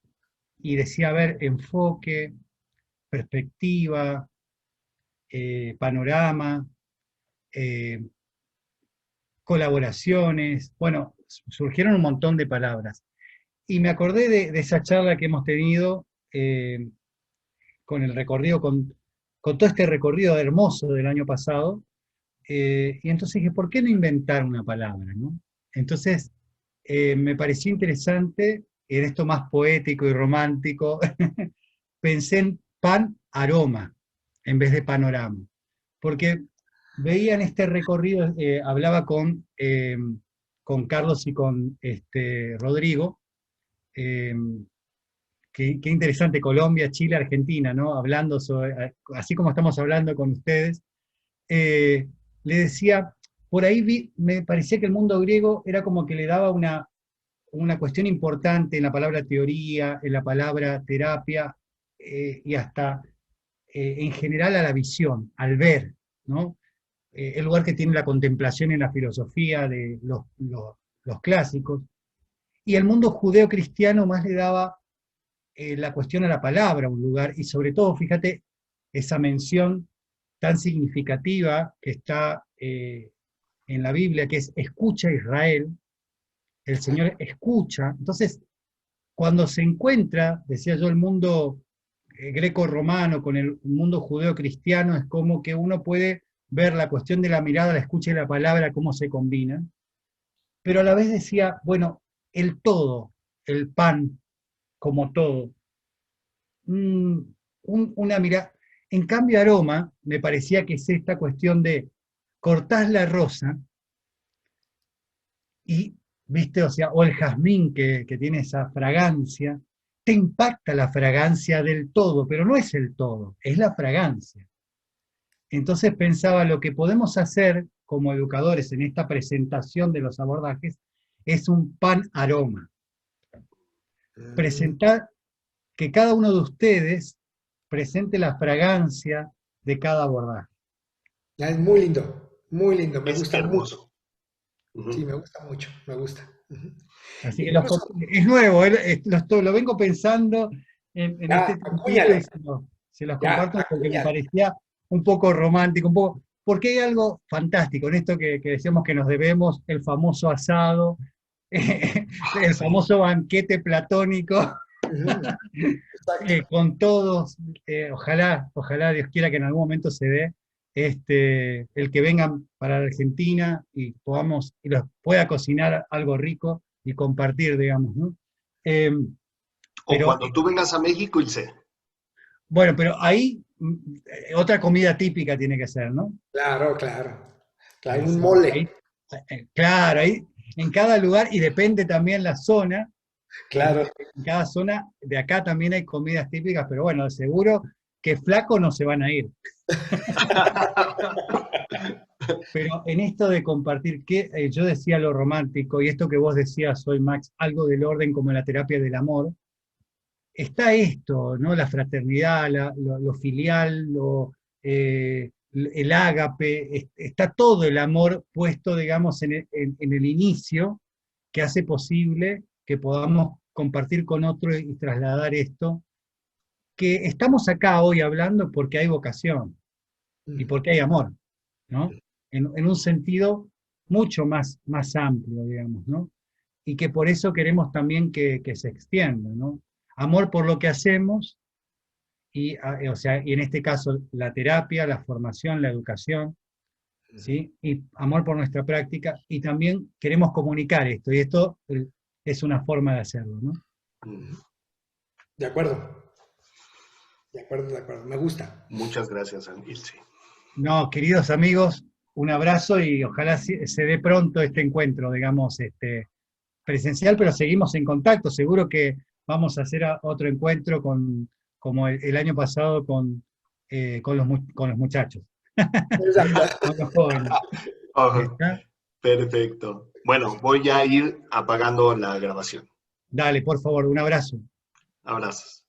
A: y decía, a ver, enfoque, perspectiva, panorama, eh, colaboraciones, bueno, surgieron un montón de palabras. Y me acordé de esa charla que hemos tenido con el recorrido, con todo este recorrido hermoso del año pasado, y entonces dije, ¿por qué no inventar una palabra? ¿No? Entonces, me pareció interesante, en esto más poético y romántico, pensé en pan aroma en vez de panorama, porque veía en este recorrido, hablaba con Carlos y con Rodrigo, eh, qué interesante, Colombia, Chile, Argentina, ¿no? Hablando sobre, así como estamos hablando con ustedes, eh, le decía, por ahí me parecía que el mundo griego era como que le daba una cuestión importante en la palabra teoría, en la palabra terapia, y hasta en general a la visión, al ver, ¿no? El lugar que tiene la contemplación en la filosofía de los clásicos, y el mundo judeo-cristiano más le daba la cuestión a la palabra, un lugar, y sobre todo, fíjate, esa mención tan significativa que está en la Biblia, que es escucha Israel, el Señor escucha. Entonces, cuando se encuentra, decía yo, el mundo greco-romano con el mundo judeo-cristiano, es como que uno puede ver la cuestión de la mirada, la escucha y la palabra, cómo se combinan, pero a la vez decía, bueno, el todo, el pan como todo, una mirada. En cambio, aroma, me parecía que es esta cuestión de cortás la rosa y, viste, o sea, o el jazmín que tiene esa fragancia, te impacta la fragancia del todo, pero no es el todo, es la fragancia. Entonces pensaba, lo que podemos hacer como educadores en esta presentación de los abordajes es un pan aroma. Presentar que cada uno de ustedes presente la fragancia de cada abordaje.
B: Es muy lindo, me
C: Es
B: gusta mucho.
C: hermoso.
B: Sí,
C: Ujú.
B: me gusta mucho, me gusta.
A: Así que
B: Incluso,
A: es nuevo, lo vengo pensando en
B: ya,
A: este tiempito y
B: acuñale,
A: se los
B: ya,
A: comparto porque me
B: acuñale.
A: parecía un poco romántico, un poco, porque hay algo fantástico en esto que decíamos que nos debemos, el famoso asado,
C: Ah,
A: el
C: sí.
A: famoso banquete platónico,
B: Ujú, exacto.
A: con todos, ojalá Dios quiera que en algún momento se dé, el que vengan para la Argentina y podamos, y los pueda cocinar algo rico y compartir, digamos, ¿no? Eh,
C: O
A: pero,
C: cuando tú vengas a México, Ilse.
A: bueno, pero ahí otra comida típica tiene que ser, ¿no?
B: Claro, claro. Claro, un
A: Esa, ahí,
B: mole.
A: claro, ahí en cada lugar, y depende también la zona,
B: Claro.
A: en cada zona de acá también hay comidas típicas, pero bueno, seguro que flacos no se van a ir. Pero en esto de compartir, que yo decía lo romántico, y esto que vos decías hoy, Max, algo del orden como la terapia del amor, está esto, ¿no? La fraternidad, lo filial, el ágape, está todo el amor puesto, digamos, en el inicio, que hace posible que podamos compartir con otros y trasladar esto, que estamos acá hoy hablando porque hay vocación y
B: Ujú.
A: porque hay amor, ¿no? En un sentido mucho más amplio, digamos, ¿no? Y que por eso queremos también que se extienda, ¿no? Amor por lo que hacemos, o sea, y en este caso la terapia, la formación, la educación, ¿sí? Y amor por nuestra práctica, y también queremos comunicar esto, y esto es una forma de hacerlo, ¿no?
C: Ujú.
B: De acuerdo, de acuerdo, de acuerdo. Me gusta.
C: Muchas gracias, Ilse.
A: No, queridos amigos, un abrazo y ojalá se dé pronto este encuentro, digamos, presencial, pero seguimos en contacto. Seguro que vamos a hacer otro encuentro como el año pasado con los muchachos,
B: Exacto.
A: con los jóvenes.
C: Ajá.
A: ¿Está?
C: Perfecto. Bueno, voy a ir apagando la grabación.
A: Dale, por favor, un abrazo.
C: Abrazos.